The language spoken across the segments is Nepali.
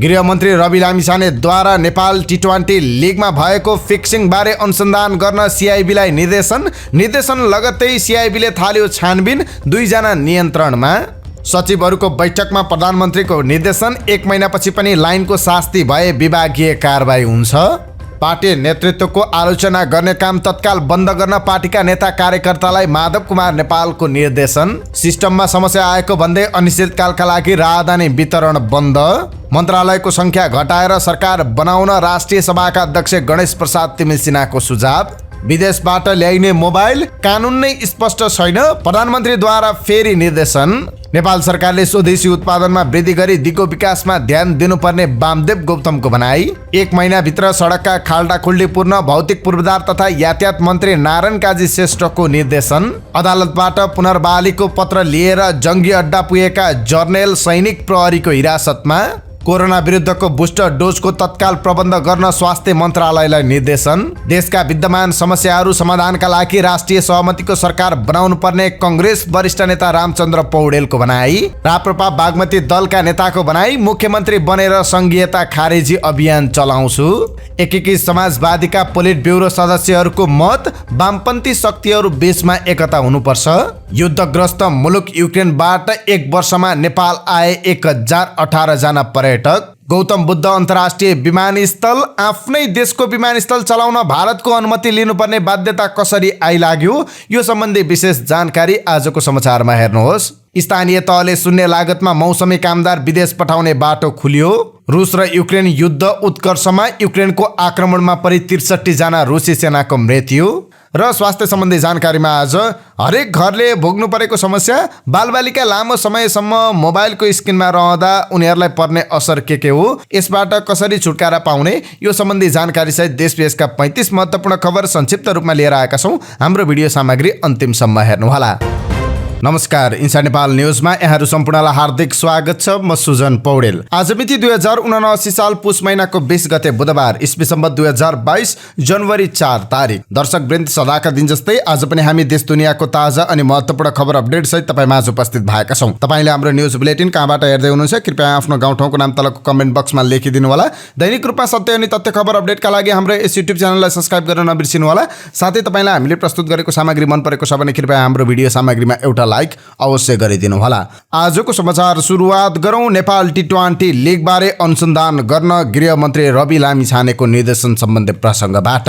गृहमन्त्री रवि लामिछानेद्वारा नेपाल टी20 लिगमा भएको फिक्सिङ बारे अनुसन्धान गर्न सिआइबीलाई निर्देशन लगत्तै सिआइबीले थाल्यो छानबिन। 2 जना नियन्त्रणमा। सचिवहरूको बैठकमा प्रधानमन्त्रीको निर्देशन। 1 महिनापछि पनि लाइनको शास्ति भए विभागीय कारबाही हुन्छ। पार्टी नेतृत्वको आलोचना गर्ने काम तत्काल बन्द गर्न पार्टीका नेता कार्यकर्तालाई माधव कुमार नेपालको निर्देशन। सिस्टममा समस्या आएको भन्दै अनिश्चितकालका लागि राहदानी वितरण बन्द। मन्त्रालयको संख्या घटाएर सरकार बनाउन राष्ट्रिय सभाका अध्यक्ष गणेश प्रसाद तिमिल सिन्हाको सुझाव। विदेशबाट ल्याइने मोबाइल कानुन नै स्पष्ट छैन, प्रधानमन्त्रीद्वारा फेरि निर्देशन। नेपाल सरकारले स्वदेशी उत्पादनमा वृद्धि गरी दिगो विकासमा ध्यान दिनुपर्ने वामदेव गौतमको भनाई। 1 महिनाभित्र सडकका खाल्डा खुल्डी पूर्ण, भौतिक पूर्वाधार तथा यातायात मन्त्री नारायण काजी श्रेष्ठको निर्देशन। अदालतबाट पुनर्बहालीको पत्र लिएर जङ्गी अड्डा पुगेका जर्नेल सैनिक प्रहरीको हिरासतमा। कोरोना विरुद्धको बुस्टर डोजको तत्काल प्रबन्ध गर्न स्वास्थ्य मन्त्रालयलाई निर्देशन। देशका विद्यमान समस्याहरू समाधानका लागि राष्ट्रिय सहमतिको सरकार बनाउनु पर्ने कांग्रेस वरिष्ठ नेता रामचन्द्र पौडेलको भनाई। राप्रपा बागमती दलका नेताको भनाई, मुख्यमन्त्री बनेर संघीयता खारेजी अभियान चलाउँछु। एकीकृत समाजवादीका पोलिट ब्युरो सदस्यहरूको मत, वामपन्थी शक्तिहरू बीचमा एकता हुनुपर्छ। युद्धग्रस्त मुलुक युक्रेनबाट 1 वर्षमा नेपाल आए 1018 जना पर्यटक। गौतम बुद्ध अन्तर्राष्ट्रिय विमानस्थल, आफ्नै देशको विमानस्थल चलाउन भारतको अनुमति लिनुपर्ने बाध्यता कसरी आइलाग्यो, यो सम्बन्धी विशेष जानकारी आजको समाचारमा हेर्नुहोस्। स्थानीय तहले शून्य लागतमा मौसमी कामदार विदेश पठाउने बाटो खुल्यो। रुस र युक्रेन युद्ध उत्कर्षमा युक्रेनको आक्रमणमा परि 63 जना रुसी सेनाको मृत्यु। र स्वास्थ्य सम्बन्धी जानकारीमा आज हरेक घरले भोग्नु परेको समस्या, बालबालिका लामो समयसम्म मोबाइलको स्क्रिनमा रहँदा उनीहरूलाई पर्ने असर के हो, यसबाट कसरी छुटकारा पाउने, यो सम्बन्धी जानकारी सहित देश विदेशका 35 महत्त्वपूर्ण खबर संक्षिप्त रूपमा लिएर आएका छौँ। हाम्रो भिडियो सामग्री अन्तिमसम्म हेर्नुहोला। नमस्कार, इन्साइड नेपाल न्यूजमा यहाँहरू सम्पूर्णलाई हार्दिक स्वागत छ। म सुजन पौडेल। आज मिति 2079 साल पुष महिनाको 20 गते बुधबार, इस्वी सम्वत 2022 जनवरी 4 तारिक। दर्शक वृन्द, सदाका दिन जस्तै आज पनि हामी देश दुनियाँको ताजा अनि महत्त्वपूर्ण खबर अपडेट सहित तपाईमाझ उपस्थित भएका छौँ। तपाईले हाम्रो न्यूज बुलेटिन कहाँबाट हेर्दै हुनुहुन्छ, कृपया आफ्नो गाउँ ठाउँको नाम तलको कमेन्ट बक्समा लेखिदिनु होला। दैनिक रूपमा सत्य अनि तथ्य खबर अपडेटका लागि हाम्रो यस युट्युब च्यानललाई सब्स्क्राइब गर्न नबिर्सिनु होला। साथै तपाईलाई हामीले प्रस्तुत गरेको सामग्री मन परेको छ भने कृपया हाम्रो भिडियो सामग्रीमा एउटा लाइक अवश्य गरिदिनु होला। आजको समाचार सुरुवात गरौँ। नेपाल टी20 लिग बारे अनुसन्धान गर्न गृहमन्त्री रवि लामिछानेको निर्देशन सम्बन्धी प्रसङ्गबाट।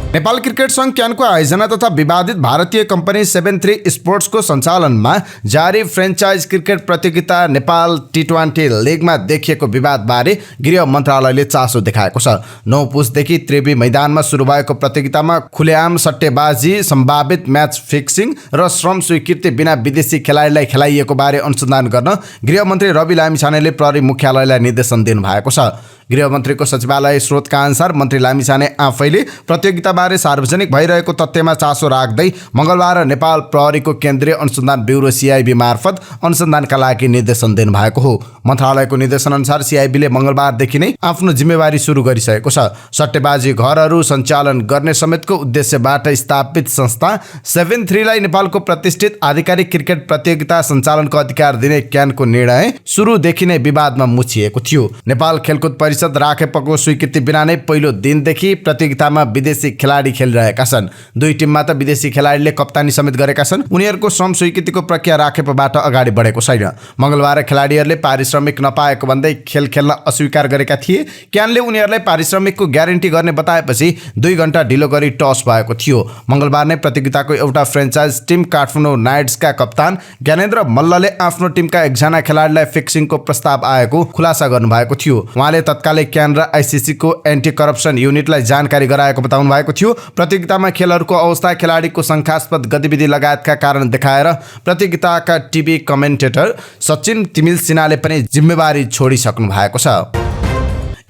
नेपाल क्रिकेट सङ्घ क्यानको आयोजना तथा विवादित भारतीय कम्पनी 73 स्पोर्ट्सको सञ्चालनमा जारी फ्रेन्चाइज क्रिकेट प्रतियोगिता नेपाल टी20 लिगमा देखिएको विवादबारे गृह मन्त्रालयले चासो देखाएको छ। 9 पुसदेखि त्रिवी मैदानमा सुरु भएको प्रतियोगितामा खुलेआम सट्टेबाजी, सम्भावित म्याच फिक्सिङ र श्रम स्वीकृति बिना विदेशी खेलाडीलाई खेलाइएको बारे अनुसन्धान गर्न गृहमन्त्री रवि लामिछानेले प्रहरी मुख्यालयलाई निर्देशन दिनुभएको छ। गृहमन्त्रीको सचिवालय स्रोतका अनुसार मन्त्री लामिछाने आफैले प्रतियोगिताबारे सार्वजनिक भइरहेको तथ्यमा चासो राख्दै मङ्गलबार नेपाल प्रहरीको केन्द्रीय अनुसन्धान ब्युरो सिआइबी मार्फत अनुसन्धानका लागि निर्देशन दिनुभएको हो। मन्त्रालयको निर्देशन अनुसार सिआइबीले मङ्गलबारदेखि नै आफ्नो जिम्मेवारी सुरु गरिसकेको छ। सट्टेबाजी घरहरू सञ्चालन गर्ने समेतको उद्देश्यबाट स्थापित संस्था 73लाई नेपालको प्रतिष्ठित आधिकारिक क्रिकेट प्रतियोगिता सञ्चालनको अधिकार दिने क्यानको निर्णय सुरुदेखि नै विवादमा मुछिएको थियो। नेपाल खेलकुद परिषद राखेपको स्वीकृति बिना नै पहिलो दिनदेखि प्रतियोगितामा विदेशी खेलाडी खेलिरहेका छन्। 2 टिममा त विदेशी खेलाडीले कप्तानी समेत गरेका छन्। उनीहरूको श्रम स्वीकृतिको प्रक्रिया राखेपबाट अगाडि बढेको छैन। मङ्गलबार खेलाडीहरूले पारिश्रमिक नपाएको भन्दै खेल खेल्न अस्वीकार गरेका थिए। क्यानले उनीहरूलाई पारिश्रमिकको ग्यारेन्टी गर्ने बताएपछि 2 घण्टा ढिलो गरी टस भएको थियो। मङ्गलबार नै प्रतियोगिताको एउटा फ्रेन्चाइज टिम काठमाडौँ नाइट्सका कप्तान ज्ञानेन्द्र मल्लले आफ्नो टिमका 1 जना खेलाडीलाई फिक्सिङको प्रस्ताव आएको खुलासा गर्नुभएको थियो। उहाँले तत्कालै क्यान र आइसिसीको एन्टी करप्सन युनिटलाई जानकारी गराएको बताउनु भएको थियो। प्रतियोगितामा खेलहरूको अवस्था, खेलाडीको शङ्कास्पद गतिविधि लगायतका कारण देखाएर प्रतियोगिताका टिभी कमेन्टेटर सचिन तिमिल सिन्हाले पनि जिम्मेवारी छोडिसक्नु भएको छ।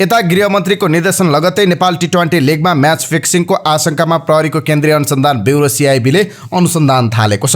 यता गृहमन्त्रीको निर्देशन लगत्तै नेपाल टी20 लिगमा म्याच फिक्सिङको आशंकामा प्रहरीको केन्द्रीय अनुसन्धान ब्युरो सिआइबीले अनुसन्धान थालेको छ।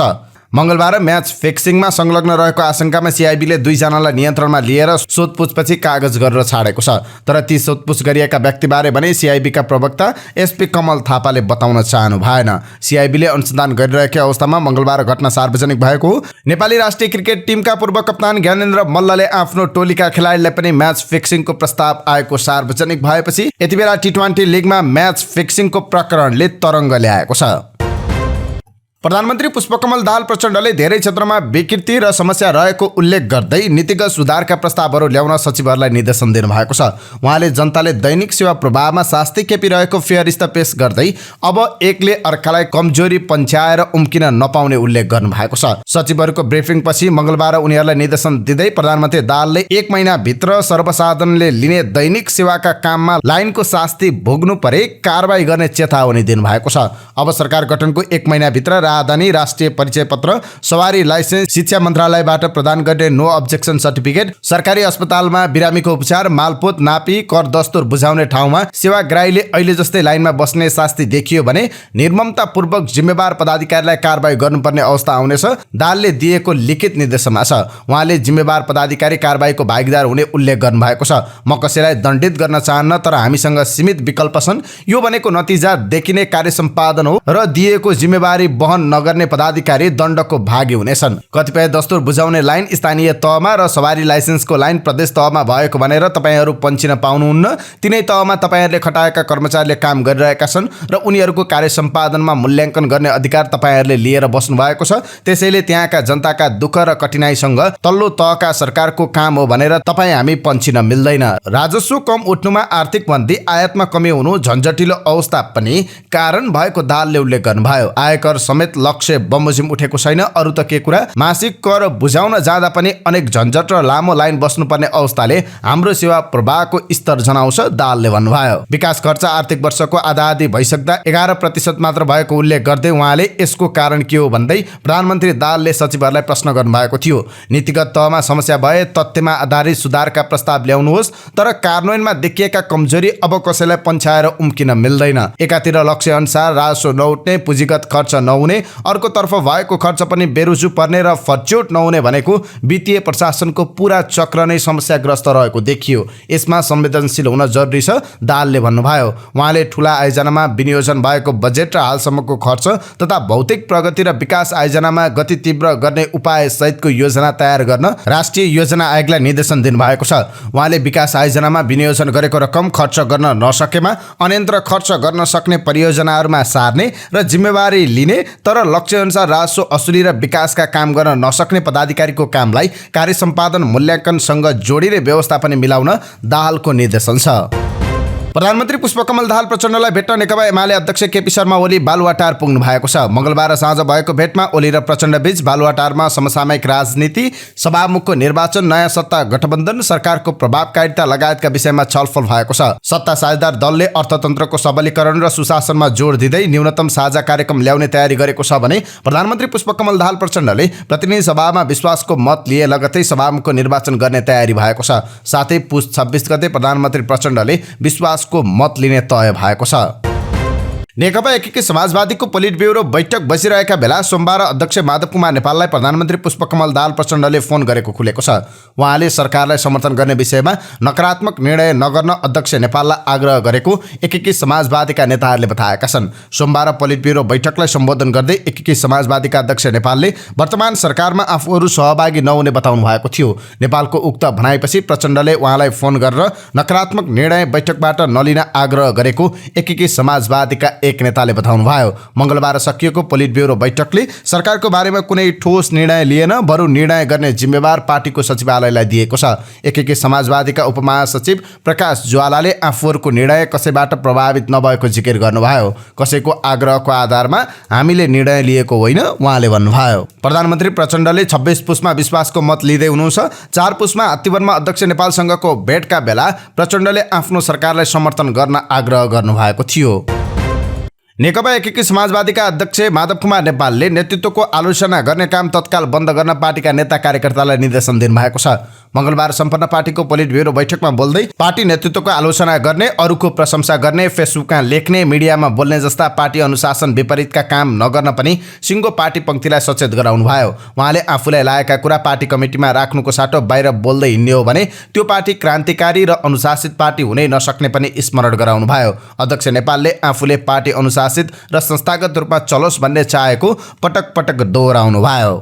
मंगलबार म्याच फिक्सिङमा संलग्न रहेको आशंकामा सिआइबीले 2 जनालाई नियन्त्रणमा लिएर सोधपुछपछि कागज गरेर छाडेको छ। तर ती सोधपुछ गरिएका व्यक्तिबारे भने सिआइबीका प्रवक्ता एसपी कमल थापाले बताउन चाहनु भएन। सिआइबीले अनुसन्धान गरिरहेको अवस्थामा मंगलबार घटना सार्वजनिक भएको हो। नेपाली राष्ट्रिय क्रिकेट टिमका पूर्व कप्तान ज्ञानेन्द्र मल्लले आफ्नो टोलीका खेलाडीलाई पनि म्याच फिक्सिङको प्रस्ताव आएको सार्वजनिक भएपछि यतिबेला टी20 लिगमा म्याच फिक्सिङको प्रकरणले तरङ्ग ल्याएको छ। प्रधानमन्त्री पुष्पकमल दाहाल प्रचण्डले धेरै क्षेत्रमा विकृति र समस्या रहेको उल्लेख गर्दै नीतिगत सुधारका प्रस्तावहरू ल्याउन सचिवहरूलाई निर्देशन दिनुभएको छ। उहाँले जनताले दैनिक सेवा प्रवाहमा शास्ति खेपिरहेको फेरिस्त पेश गर्दै अब एकले अर्कालाई कमजोरी पन्छ्याएर उम्किन नपाउने उल्लेख गर्नुभएको छ। सचिवहरूको ब्रिफिङपछि मंगलबार उनीहरूलाई निर्देशन दिँदै प्रधानमन्त्री दाहालले 1 महिनाभित्र सर्वसाधारणले लिने दैनिक सेवाका काममा लाइनको शास्ति भोग्नु परे कारबाही गर्ने चेतावनी दिनुभएको छ। अब सरकार गठनको 1 महिनाभित्र राजधानी, राष्ट्रिय परिचय पत्र, सवारी लाइसेन्स, शिक्षा मन्त्रालयबाट प्रदान गर्ने नो अब्जेक्सन सर्टिफिकेट, सरकारी अस्पतालमा बिरामीको उपचार, मालपोत, नापी, कर दस्तुर बुझाउने ठाउँमा सेवाग्राहीले अहिले जस्तै लाइनमा बस्ने शास्ति देखियो भने निर्ममतापूर्वक जिम्मेवार पदाधिकारीलाई कारबाही गर्नुपर्ने अवस्था आउनेछ दाहालले दिएको लिखित निर्देशनमा छ। उहाँले जिम्मेवार पदाधिकारी कारबाहीको भागीदार हुने उल्लेख गर्नुभएको छ। म कसैलाई दण्डित गर्न चाहन्न, तर हामीसँग सीमित विकल्प छन्। यो भनेको नतिजा देखिने कार्य सम्पादन हो र दिएको जिम्मेवारी वहन नगर्ने पदाधिकारी दण्डको भागी हुनेछन्। कतिपय दस्तुर बुझाउने लाइन स्थानीय तहमा र सवारी लाइसेन्सको लाइन प्रदेश तहमा भएको भनेर तपाईहरू पन्छिन पाउनुहुन्न। तिनै तहमा तपाईहरूले खटाएका कर्मचारीले काम गरिरहेका छन् र उनीहरूको कार्य सम्पादनमा मूल्याङ्कन गर्ने अधिकार तपाईहरूले लिएर बस्नु भएको छ। त्यसैले त्यहाँका जनताका दुःख र कठिनाइसँग तल्लो तहका सरकारको काम हो भनेर तपाईँ हामी पन्छिन मिल्दैन। राजस्व कम उठ्नुमा आर्थिक मन्दी, आयातमा कमी हुनु, झन्झटिलो अवस्था पनि कारण भएको दाहालले उल्लेख गर्नुभयो। आयकर समेत लक्ष्य बमोजिम उठेको छैन। अरु त के कुरा, मासिक कर बुझाउन जाँदा पनि अनेक झन्झट र लामो लाइन बस्नुपर्ने अवस्थाले हाम्रो सेवा प्रवाहको स्तर जनाउँछ, दाहालले भन्नुभयो। विकास खर्च आर्थिक वर्षको आधा भइसक्दा 11% मात्र भएको उल्लेख गर्दै उहाँले यसको कारण के हो भन्दै प्रधानमन्त्री दाहालले सचिवहरूलाई प्रश्न गर्नुभएको थियो। नीतिगत तहमा समस्या भए तथ्यमा आधारित सुधारका प्रस्ताव ल्याउनुहोस्, तर कार्यान्वयनमा देखिएका कमजोरी अब कसैलाई पन्छाएर उम्किन मिल्दैन। एकातिर लक्ष्य अनुसार राजस्व नउठ्ने, पुँजीगत खर्च नहुने, अर्कोतर्फ भएको खर्च पनि बेरुजु पर्ने र फर्च्योट नहुने भनेको वित्तीय प्रशासनको पूरा चक्र नै समस्याग्रस्त रहेको देखियो। यसमा संवेदनशील हुन जरुरी छ, दाहालले भन्नुभयो। उहाँले ठूला आयोजनामा विनियोजन भएको बजेट र हालसम्मको खर्च तथा भौतिक प्रगति र विकास आयोजनामा गति तीव्र गर्ने उपाय सहितको योजना तयार गर्न राष्ट्रिय योजना आयोगलाई निर्देशन दिनुभएको छ। उहाँले विकास आयोजनामा विनियोजन गरेको रकम खर्च गर्न नसकेमा अन्यन्त्र खर्च गर्न सक्ने परियोजनाहरूमा सार्ने र जिम्मेवारी लिने, तर लक्ष्य अनुसार राजस्व असुली र विकासका काम गर्न नसक्ने पदाधिकारीको कामलाई कार्य सम्पादन मूल्याङ्कनसँग जोडिने व्यवस्था पनि मिलाउन दाहालको निर्देशन छ। प्रधानमन्त्री पुष्पकमल दाहाल प्रचण्डलाई भेट्न नेकपा एमाले अध्यक्ष केपी शर्मा ओली बालुवाटार पुग्नु भएको छ। मंगलबार साँझ भएको भेटमा ओली र प्रचण्ड बीच बालुवाटारमा समसामयिक राजनीति, सभामुखको निर्वाचन, नयाँ सत्ता गठबन्धन, सरकारको प्रभावकारिता लगायतका विषयमा छलफल भएको छ। सत्ता साझेदार दलले अर्थतन्त्रको सबलीकरण र सुशासनमा जोड दिँदै न्यूनतम साझा कार्यक्रम ल्याउने तयारी गरेको छ भने प्रधानमन्त्री पुष्पकमल दाहाल प्रचण्डले प्रतिनिधि सभामा विश्वासको मत लिए लगतै सभामुखको निर्वाचन गर्ने तयारी भएको छ। साथै पुस 26 गते प्रधानमन्त्री प्रचण्डले विश्वास को मत लिने तय भएको छ। नेकपा एकीकृत समाजवादीको पोलिट ब्युरो बैठक बसिरहेका बेला सोमबार अध्यक्ष माधव कुमार नेपाललाई प्रधानमन्त्री पुष्पकमल दाहाल प्रचण्डले फोन गरेको खुलेको छ। उहाँले सरकारलाई समर्थन गर्ने विषयमा नकारात्मक निर्णय नगर्न अध्यक्ष नेपाललाई आग्रह गरेको एकीकृत समाजवादीका नेताहरूले बताएका छन्। सोमबार पोलिट ब्युरो बैठकलाई सम्बोधन गर्दै एकीकृत समाजवादीका अध्यक्ष नेपालले वर्तमान सरकारमा आफूहरू सहभागी नहुने बताउनु भएको थियो। नेपालको उक्त भनाइपछि प्रचण्डले उहाँलाई फोन गरेर नकारात्मक निर्णय बैठकबाट नलिन आग्रह गरेको एकीकृत समाजवादीका एक नेताले बताउनु भयो। मंगलबार सकिएको पोलिट ब्युरो बैठकले सरकारको बारेमा कुनै ठोस निर्णय लिएन, बरु निर्णय गर्ने जिम्मेवार पार्टीको सचिवालयलाई दिएको छ। एकीकृत समाजवादीका उपमहासचिव प्रकाश ज्वालाले आफूहरूको निर्णय कसैबाट प्रभावित नभएको जिकिर गर्नुभयो। कसैको आग्रहको आधारमा हामीले निर्णय लिएको होइन, उहाँले भन्नुभयो। प्रधानमन्त्री प्रचण्डले 26 पुसमा विश्वासको मत लिँदै हुनुहुन्छ। 4 पुसमा हात्तीवनमा अध्यक्ष नेपालसँगको भेटका बेला प्रचण्डले आफ्नो सरकारलाई समर्थन गर्न आग्रह गर्नुभएको थियो। नेकपा एकीकृत समाजवादीका अध्यक्ष माधव कुमार नेपालले नेतृत्वको आलोचना गर्ने काम तत्काल बन्द गर्न पार्टीका नेता कार्यकर्तालाई निर्देशन दिनुभएको छ। मंगलबार सम्पन्न पार्टीको पोलिट ब्युरो बैठकमा बोल्दै पार्टी नेतृत्वको आलोचना गर्ने, अरूको प्रशंसा गर्ने, फेसबुकमा लेख्ने, मिडियामा बोल्ने जस्ता पार्टी अनुशासन विपरीतका काम नगर्न पनि सिङ्गो पार्टी पंक्तिलाई सचेत गराउनुभयो। उहाँले आफूलाई लागेका कुरा पार्टी कमिटीमा राख्नुको साटो बाहिर बोल्दै हिँड्ने हो भने त्यो पार्टी क्रान्तिकारी र अनुशासित पार्टी हुनै नसक्ने पनि स्मरण गराउनुभयो। अध्यक्ष नेपालले आफूले पार्टी अनुशासित र संस्थागत रूपमा चलोस् भन्ने चाहेको पटक पटक दोहोऱ्याउनु भयो।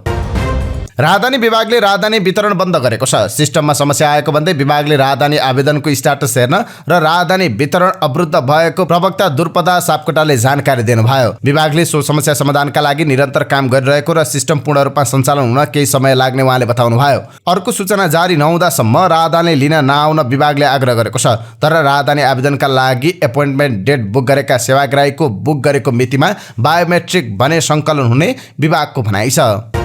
राहदानी विभागले राहदानी वितरण बन्द गरेको छ। सिस्टममा समस्या आएको भन्दै विभागले राहदानी आवेदनको स्ट्याटस हेर्न र राहदानी वितरण अवरुद्ध भएको प्रवक्ता दुर्पदा सापकोटाले जानकारी दिनुभयो। विभागले सो समस्या समाधानका लागि निरन्तर काम गरिरहेको र सिस्टम पूर्ण रूपमा सञ्चालन हुन केही समय लाग्ने उहाँले बताउनुभयो। अर्को सूचना जारी नहुँदासम्म राहदानी लिन नआउन विभागले आग्रह गरेको छ। तर राहदानी आवेदनका लागि एपोइन्टमेन्ट डेट बुक गरेका सेवाग्राहीको बुक गरेको मितिमा बायोमेट्रिक भने सङ्कलन हुने विभागको भनाइ छ।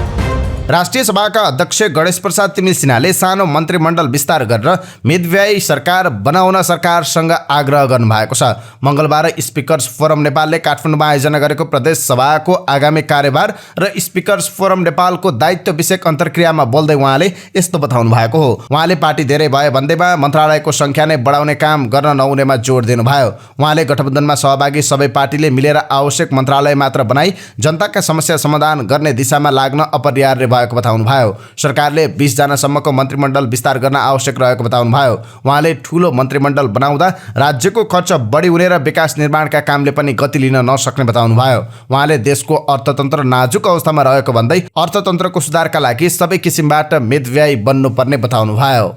राष्ट्रिय सभाका अध्यक्ष गणेश प्रसाद तिमिल सिन्हाले सानो मन्त्रीमण्डल विस्तार गरेर मितव्ययी सरकार बनाउन सरकारसँग आग्रह गर्नुभएको छ। मंगलबार स्पिकर्स फोरम नेपालले काठमाडौँमा आयोजना गरेको प्रदेश सभाको आगामी कार्यभार र स्पिकर्स फोरम नेपालको दायित्व विषयक अन्तर्क्रियामा बोल्दै उहाँले यस्तो बताउनु भएको हो। उहाँले पार्टी धेरै भयो भन्दैमा मन्त्रालयको संख्या नै बढाउने काम गर्न नहुनेमा जोड दिनुभयो। उहाँले गठबन्धनमा सहभागी सबै पार्टीले मिलेर आवश्यक मन्त्रालय मात्र बनाई जनताका समस्या समाधान गर्ने दिशामा लाग्न अपरिहार्य भएको बताउनुभयो। सरकारले 20 जनासम्मको मन्त्रीमण्डल विस्तार गर्न आवश्यक रहेको बताउनुभयो। उहाँले ठूलो मन्त्रीमण्डल बनाउँदा राज्यको खर्च बढी हुने र विकास निर्माणका कामले पनि गति लिन नसक्ने बताउनुभयो। उहाँले देशको अर्थतन्त्र नाजुक अवस्थामा रहेको भन्दै अर्थतन्त्रको सुधारका लागि सबै किसिमबाट मितव्ययी बन्नुपर्ने बताउनुभयो।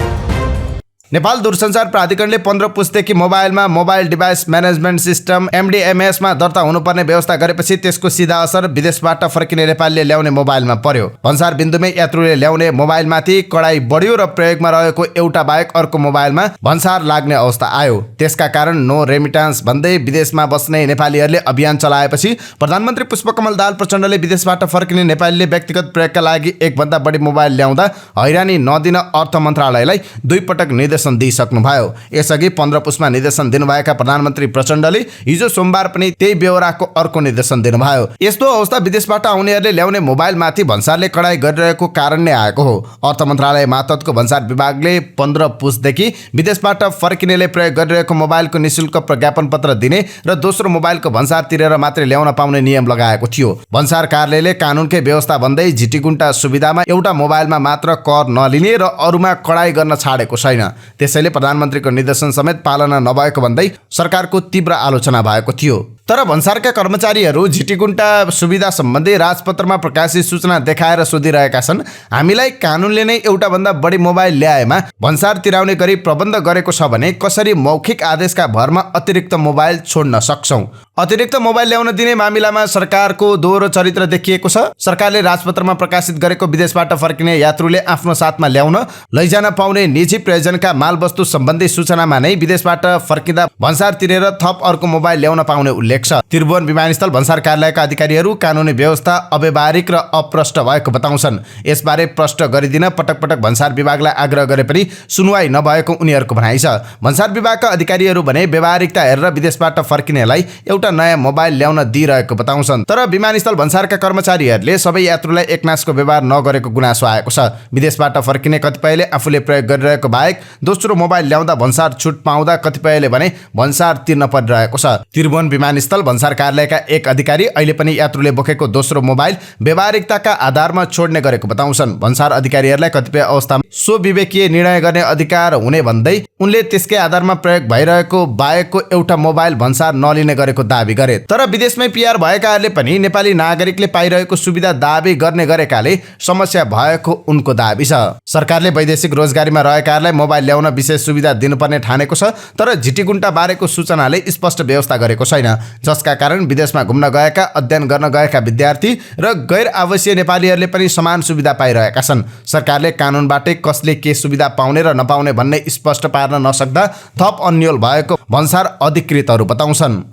नेपाल दूरसञ्चार प्राधिकरणले 15 पुसदेखि मोबाइलमा mobile device management system MDMS दर्ता हुनुपर्ने व्यवस्था गरेपछि त्यसको सिधा असर विदेशबाट फर्किने नेपालीले ल्याउने मोबाइलमा पर्यो। भन्सार बिन्दुमै यात्रुले ल्याउने मोबाइलमाथि कडाई बढ्यो र प्रयोगमा रहेको एउटा बाहेक अर्को मोबाइलमा भन्सार लाग्ने अवस्था आयो। त्यसका कारण नो रेमिटान्स भन्दै विदेशमा बस्ने नेपालीहरूले अभियान चलाएपछि प्रधानमन्त्री पुष्पकमल दाहाल प्रचण्डले विदेशबाट फर्किने नेपालीले व्यक्तिगत प्रयोगका लागि एकभन्दा बढी मोबाइल ल्याउँदा हैरानी नदिन अर्थ मन्त्रालयलाई 2 पटक निर्देशन दिइसक्नुभयो। यसअघि 15 पुसमा निर्देशन दिनुभएका प्रधानमन्त्री प्रचण्डले हिजो सोमबार पनि त्यही बेहोराको अर्को निर्देशन दिनुभयो। यस्तो अवस्था विदेशबाट आउनेहरूले ल्याउने मोबाइलमाथि भन्सारले कडाई गरिरहेको कारण नै आएको हो। अर्थ मन्त्रालय मातहतको भन्सार विभागले 15 पुसदेखि विदेशबाट फर्किनेले प्रयोग गरिरहेको मोबाइलको निशुल्क प्रज्ञापन पत्र दिने र दोस्रो मोबाइलको भन्सार तिरेर मात्रै ल्याउन पाउने नियम लगाएको थियो। भन्सार कार्यालयले कानुनकै व्यवस्था भन्दै झिटिगुन्टा सुविधामा एउटा मोबाइलमा मात्र कर नलिने र अरूमा कडाई गर्न छाडेको छैन। त्यसैले प्रधानमन्त्रीको निर्देशन समेत पालना नभएको भन्दै सरकारको तीव्र आलोचना भएको थियो। तर भन्सारका कर्मचारीहरू झिटिगुन्टा सुविधा सम्बन्धी राजपत्रमा प्रकाशित सूचना देखाएर सोधिरहेका छन्, हामीलाई कानुनले नै एउटा भन्दा बढी मोबाइल ल्याएमा भन्सार तिराउने गरी प्रबन्ध गरेको छ भने कसरी मौखिक आदेशका भरमा अतिरिक्त मोबाइल छोड्न सक्छौं? अतिरिक्त मोबाइल ल्याउन दिने मामिलामा सरकारको दोहोरो चरित्र देखिएको छ। सरकारले राजपत्रमा प्रकाशित गरेको विदेशबाट फर्किने यात्रुले आफ्नो साथमा ल्याउन लैजान पाउने निजी प्रयोजनका मालवस्तु सम्बन्धी सूचनामा नै विदेशबाट फर्किँदा भन्सार तिरेर थप अर्को मोबाइल ल्याउन पाउने उल्लेख छ। त्रिभुवन विमानस्थल भन्सार कार्यालयका अधिकारीहरू कानुनी व्यवस्था अव्यावहारिक र अप्रष्ट भएको बताउँछन्। यसबारे प्रष्ट गरिदिन पटक पटक भन्सार विभागलाई आग्रह गरे पनि सुनवाई नभएको उनीहरूको भनाइ छ। भन्सार विभागका अधिकारीहरू भने व्यावहारिकता हेरेर विदेशबाट फर्किनेलाई एउटा नयाँ मोबाइल ल्याउन दिइरहेको बताउँछन्। तर विमानस्थल भन्सारका कर्मचारीहरूले सबै यात्रुलाई एकनासको व्यवहार नगरेको गुनासो आएको छ। विदेशबाट फर्किने कतिपयले आफूले प्रयोग गरिरहेको बाहेक दोस्रो मोबाइल ल्याउँदा भन्सार छुट पाउँदा कतिपयले भने भन्सार तिर्न परिरहेको छ। त्रिभुवन विमानस्थल भन्सार कार्यालयका एक अधिकारी अहिले पनि यात्रुले बोकेको दोस्रो मोबाइल व्यावहारिकताका आधारमा छोड्ने गरेको बताउँछन्। भन्सार अधिकारीहरूलाई कतिपय अवस्थामा सो विवेकीय निर्णय गर्ने अधिकार हुने भन्दै उनले त्यसकै आधारमा प्रयोग भइरहेको बाहेकको एउटा मोबाइल भन्सार नलिने गरेको दाबी गरे। तर विदेशमै PR भएकाहरूले पनि नेपाली नागरिकले पाइरहेको सुविधा दाबी गर्ने गरेकाले समस्या भएको उनको दाबी छ। सरकारले वैदेशिक रोजगारीमा रहेकाहरूलाई मोबाइल ल्याउन विशेष सुविधा दिनुपर्ने ठानेको छ, तर झिटिगुन्टा बारेको सूचनाले स्पष्ट व्यवस्था गरेको छैन, जसका कारण विदेशमा घुम्न गएका, अध्ययन गर्न गएका विद्यार्थी र गैर आवासीय नेपालीहरूले पनि समान सुविधा पाइरहेका छन्। सरकारले कानुनबाटै कसले के सुविधा पाउने र नपाउने भन्ने स्पष्ट पार्न नसक्दा थप अन्यल भएको भन्सार अधिकृतहरू बताउँछन्।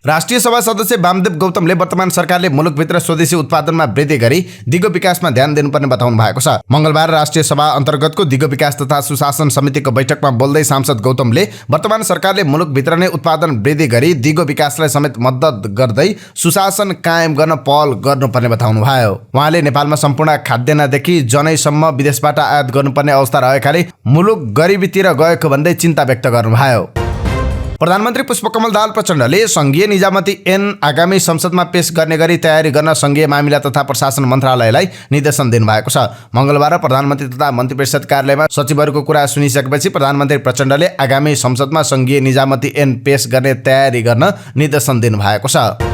राष्ट्रिय सभा सदस्य वामदेव गौतमले वर्तमान सरकारले मुलुकभित्र स्वदेशी उत्पादनमा वृद्धि गरी दिगो विकासमा ध्यान दिनुपर्ने बताउनु भएको छ। मंगलबार राष्ट्रिय सभा अन्तर्गतको दिगो विकास तथा सुशासन समितिको बैठकमा बोल्दै सांसद गौतमले वर्तमान सरकारले मुलुकभित्र नै उत्पादन वृद्धि गरी दिगो विकासलाई समेत मद्दत गर्दै सुशासन कायम गर्न पहल गर्नुपर्ने बताउनु भयो। उहाँले नेपालमा सम्पूर्ण खाद्यान्नदेखि जनैसम्म विदेशबाट आयात गर्नुपर्ने अवस्था रहेकाले मुलुक गरिबीतिर गएको भन्दै चिन्ता व्यक्त गर्नुभयो। प्रधानमन्त्री पुष्पकमल दाहाल प्रचण्डले संघीय निजामती ऐन आगामी संसदमा पेश गर्ने गरी तयारी गर्न संघीय मामिला तथा प्रशासन मन्त्रालयलाई निर्देशन दिनुभएको छ। मंगलबार प्रधानमन्त्री तथा मन्त्रीपरिषद कार्यालयमा सचिवहरूको कुरा सुनिसकेपछि प्रधानमन्त्री प्रचण्डले आगामी संसदमा संघीय निजामती ऐन पेश गर्ने तयारी गर्न निर्देशन दिनुभएको छ।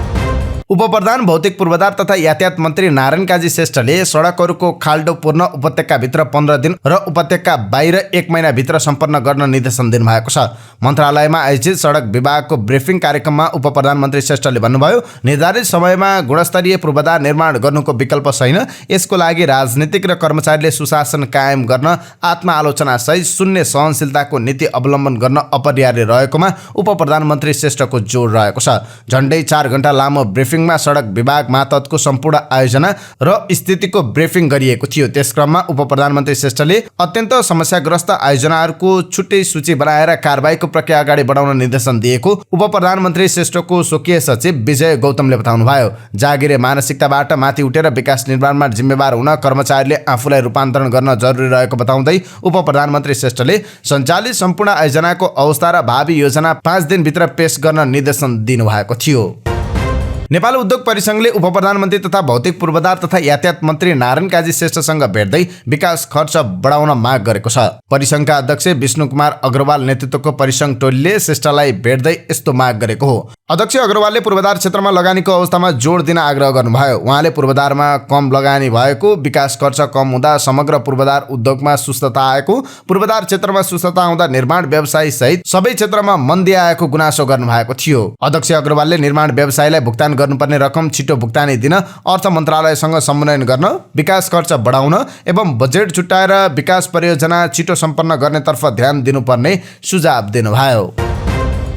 उपप्रधान भौतिक पूर्वाधार तथा यातायात मन्त्री नारायण काजी श्रेष्ठले सडकहरूको खाल्डो पूर्ण उपत्यकाभित्र 15 दिन र उपत्यका बाहिर 1 महिनाभित्र सम्पन्न गर्न निर्देशन दिनुभएको छ। मन्त्रालयमा आयोजित सडक विभागको ब्रिफिङ कार्यक्रममा उपप्रधानमन्त्री श्रेष्ठले भन्नुभयो, निर्धारित समयमा गुणस्तरीय पूर्वाधार निर्माण गर्नुको विकल्प छैन। यसको लागि राजनीतिक र कर्मचारीले सुशासन कायम गर्न आत्मआलोचना सहित शून्य सहनशीलताको नीति अवलम्बन गर्न अपरिहार्य रहेकोमा उपप्रधानमन्त्री श्रेष्ठको जोड रहेको छ। झण्डै 4 घण्टा लामो ब्रिफिङमा सडक विभाग मातहतको सम्पूर्ण आयोजना र स्थितिको ब्रिफिङ गरिएको थियो। त्यस क्रममा उपप्रधानमन्त्री श्रेष्ठले अत्यन्त समस्याग्रस्त आयोजनाहरूको छुट्टै सूची बनाएर कारबाहीको प्रक्रिया अगाडि बढाउन निर्देशन दिएको उपप्रधानमन्त्री श्रेष्ठको स्वकीय सचिव विजय गौतमले बताउनुभयो। जागिरे मानसिकताबाट माथि उठेर विकास निर्माणमा जिम्मेवार हुन कर्मचारीले आफूलाई रूपान्तरण गर्न जरुरी रहेको बताउँदै उपप्रधानमन्त्री श्रेष्ठले सञ्चालित सम्पूर्ण आयोजनाको अवस्था र भावी योजना 5 दिनभित्र पेश गर्न निर्देशन दिनुभएको थियो। नेपाल उद्योग परिसंघले उपप्रधानमन्त्री तथा भौतिक पूर्वाधार तथा यातायात मन्त्री नारायण काजी श्रेष्ठसँग भेट्दै विकास खर्च बढाउन माग गरेको छ। परिसंघका अध्यक्ष विष्णु कुमार अग्रवाल नेतृत्वको परिसंघ टोलीले श्रेष्ठलाई भेट्दै यस्तो माग गरेको हो। अध्यक्ष अग्रवालले पूर्वाधार क्षेत्रमा लगानीको अवस्थामा जोड दिन आग्रह गर्नुभयो। उहाँले पूर्वाधारमा कम लगानी भएको, विकास खर्च कम हुँदा समग्र पूर्वाधार उद्योगमा सुस्तता आएको, पूर्वाधार क्षेत्रमा सुस्तता आउँदा निर्माण व्यवसाय सहित सबै क्षेत्रमा मन्दी आएको गुनासो गर्नुभएको थियो। अध्यक्ष अग्रवालले निर्माण व्यवसायलाई भुक्तान गर्नुपर्ने रकम छिटो भुक्तानी दिन अर्थ मन्त्रालयसँग समन्वयन गर्न, विकास खर्च बढाउन एवं बजेट छुट्याएर विकास परियोजना छिटो सम्पन्न गर्नेतर्फ ध्यान दिनुपर्ने सुझाव दिनुभयो।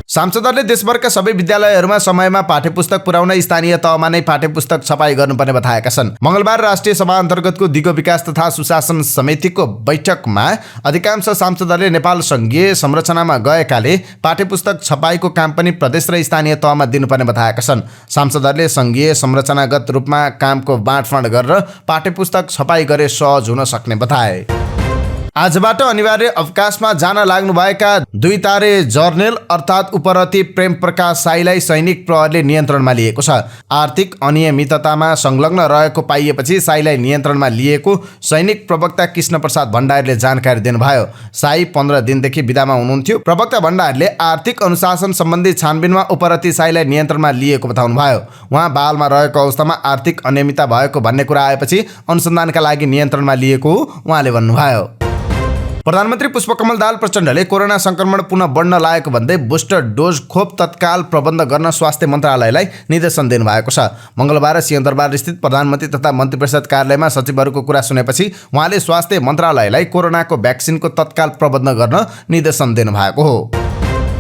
सांसदहरूले देशभरका सबै विद्यालयहरूमा समयमा पाठ्यपुस्तक पुर्याउन स्थानीय तहमा नै पाठ्यपुस्तक छपाई गर्नुपर्ने बताएका छन्। मंगलबार राष्ट्रिय सभा अन्तर्गतको दिगो विकास तथा सुशासन समितिको बैठकमा अधिकांश सांसदहरूले नेपाल संघीय संरचनामा गएकाले पाठ्यपुस्तक छपाईको काम पनि प्रदेश र स्थानीय तहमा दिनुपर्ने बताएका छन्। सांसदहरूले संघीय संरचनागत रूपमा कामको बाँडफाँड गरेर पाठ्यपुस्तक छपाई गरे सहज हुन सक्ने बताए। आजबाट अनिवार्य अवकाशमा जान लाग्नुभएका 2 तारे जर्नेल अर्थात् उपरती प्रेम प्रकाश साईलाई सैनिक प्रहरीले नियन्त्रणमा लिएको छ। आर्थिक अनियमिततामा संलग्न रहेको पाइएपछि साईलाई नियन्त्रणमा लिएको सैनिक प्रवक्ता कृष्ण प्रसाद भण्डारीले जानकारी दिनुभयो। साई 15 दिनदेखि बिदामा हुनुहुन्थ्यो। प्रवक्ता भण्डारीले आर्थिक अनुशासन सम्बन्धी छानबिनमा उपरती साईलाई नियन्त्रणमा लिएको बताउनुभयो। उहाँ बालमा रहेको अवस्थामा आर्थिक अनियमितता भएको भन्ने कुरा आएपछि अनुसन्धानका लागि नियन्त्रणमा लिएको उहाँले भन्नुभयो। प्रधानमन्त्री पुष्पकमल दाहाल प्रचण्डले कोरोना संक्रमण पुनः बढ्न लागेको भन्दै बुस्टर डोज खोप तत्काल प्रबन्ध गर्न स्वास्थ्य मन्त्रालयलाई निर्देशन दिनुभएको छ। मंगलबार सिंहदरबार स्थित प्रधानमन्त्री तथा मन्त्रीपरिषद कार्यालयमा सचिवहरूको कुरा सुनेपछि उहाँले स्वास्थ्य मन्त्रालयलाई कोरोनाको भ्याक्सिनको तत्काल प्रबन्ध गर्न निर्देशन दिनुभएको हो।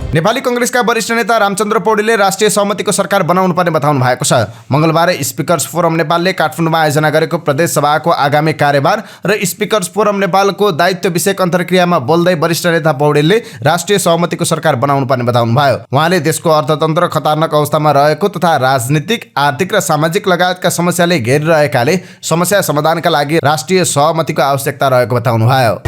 नेपाली कांग्रेसका वरिष्ठ नेता रामचन्द्र पौडेलले राष्ट्रिय सहमतिको सरकार बनाउनु पर्ने बताउनु भएको छ। मंगलबार स्पिकर्स फोरम नेपालले काठमाडौँमा आयोजना गरेको प्रदेश सभाको आगामी कार्यभार र स्पिकर्स फोरम नेपालको दायित्व विषयक अन्तर्क्रियामा बोल्दै वरिष्ठ नेता पौडेलले राष्ट्रिय सहमतिको सरकार बनाउनु पर्ने बताउनुभयो। उहाँले देशको अर्थतन्त्र खतरनाक अवस्थामा रहेको तथा राजनीतिक, आर्थिक र सामाजिक लगायतका समस्याले घेरिरहेकाले समस्या समाधानका लागि राष्ट्रिय सहमतिको आवश्यकता रहेको बताउनुभयो।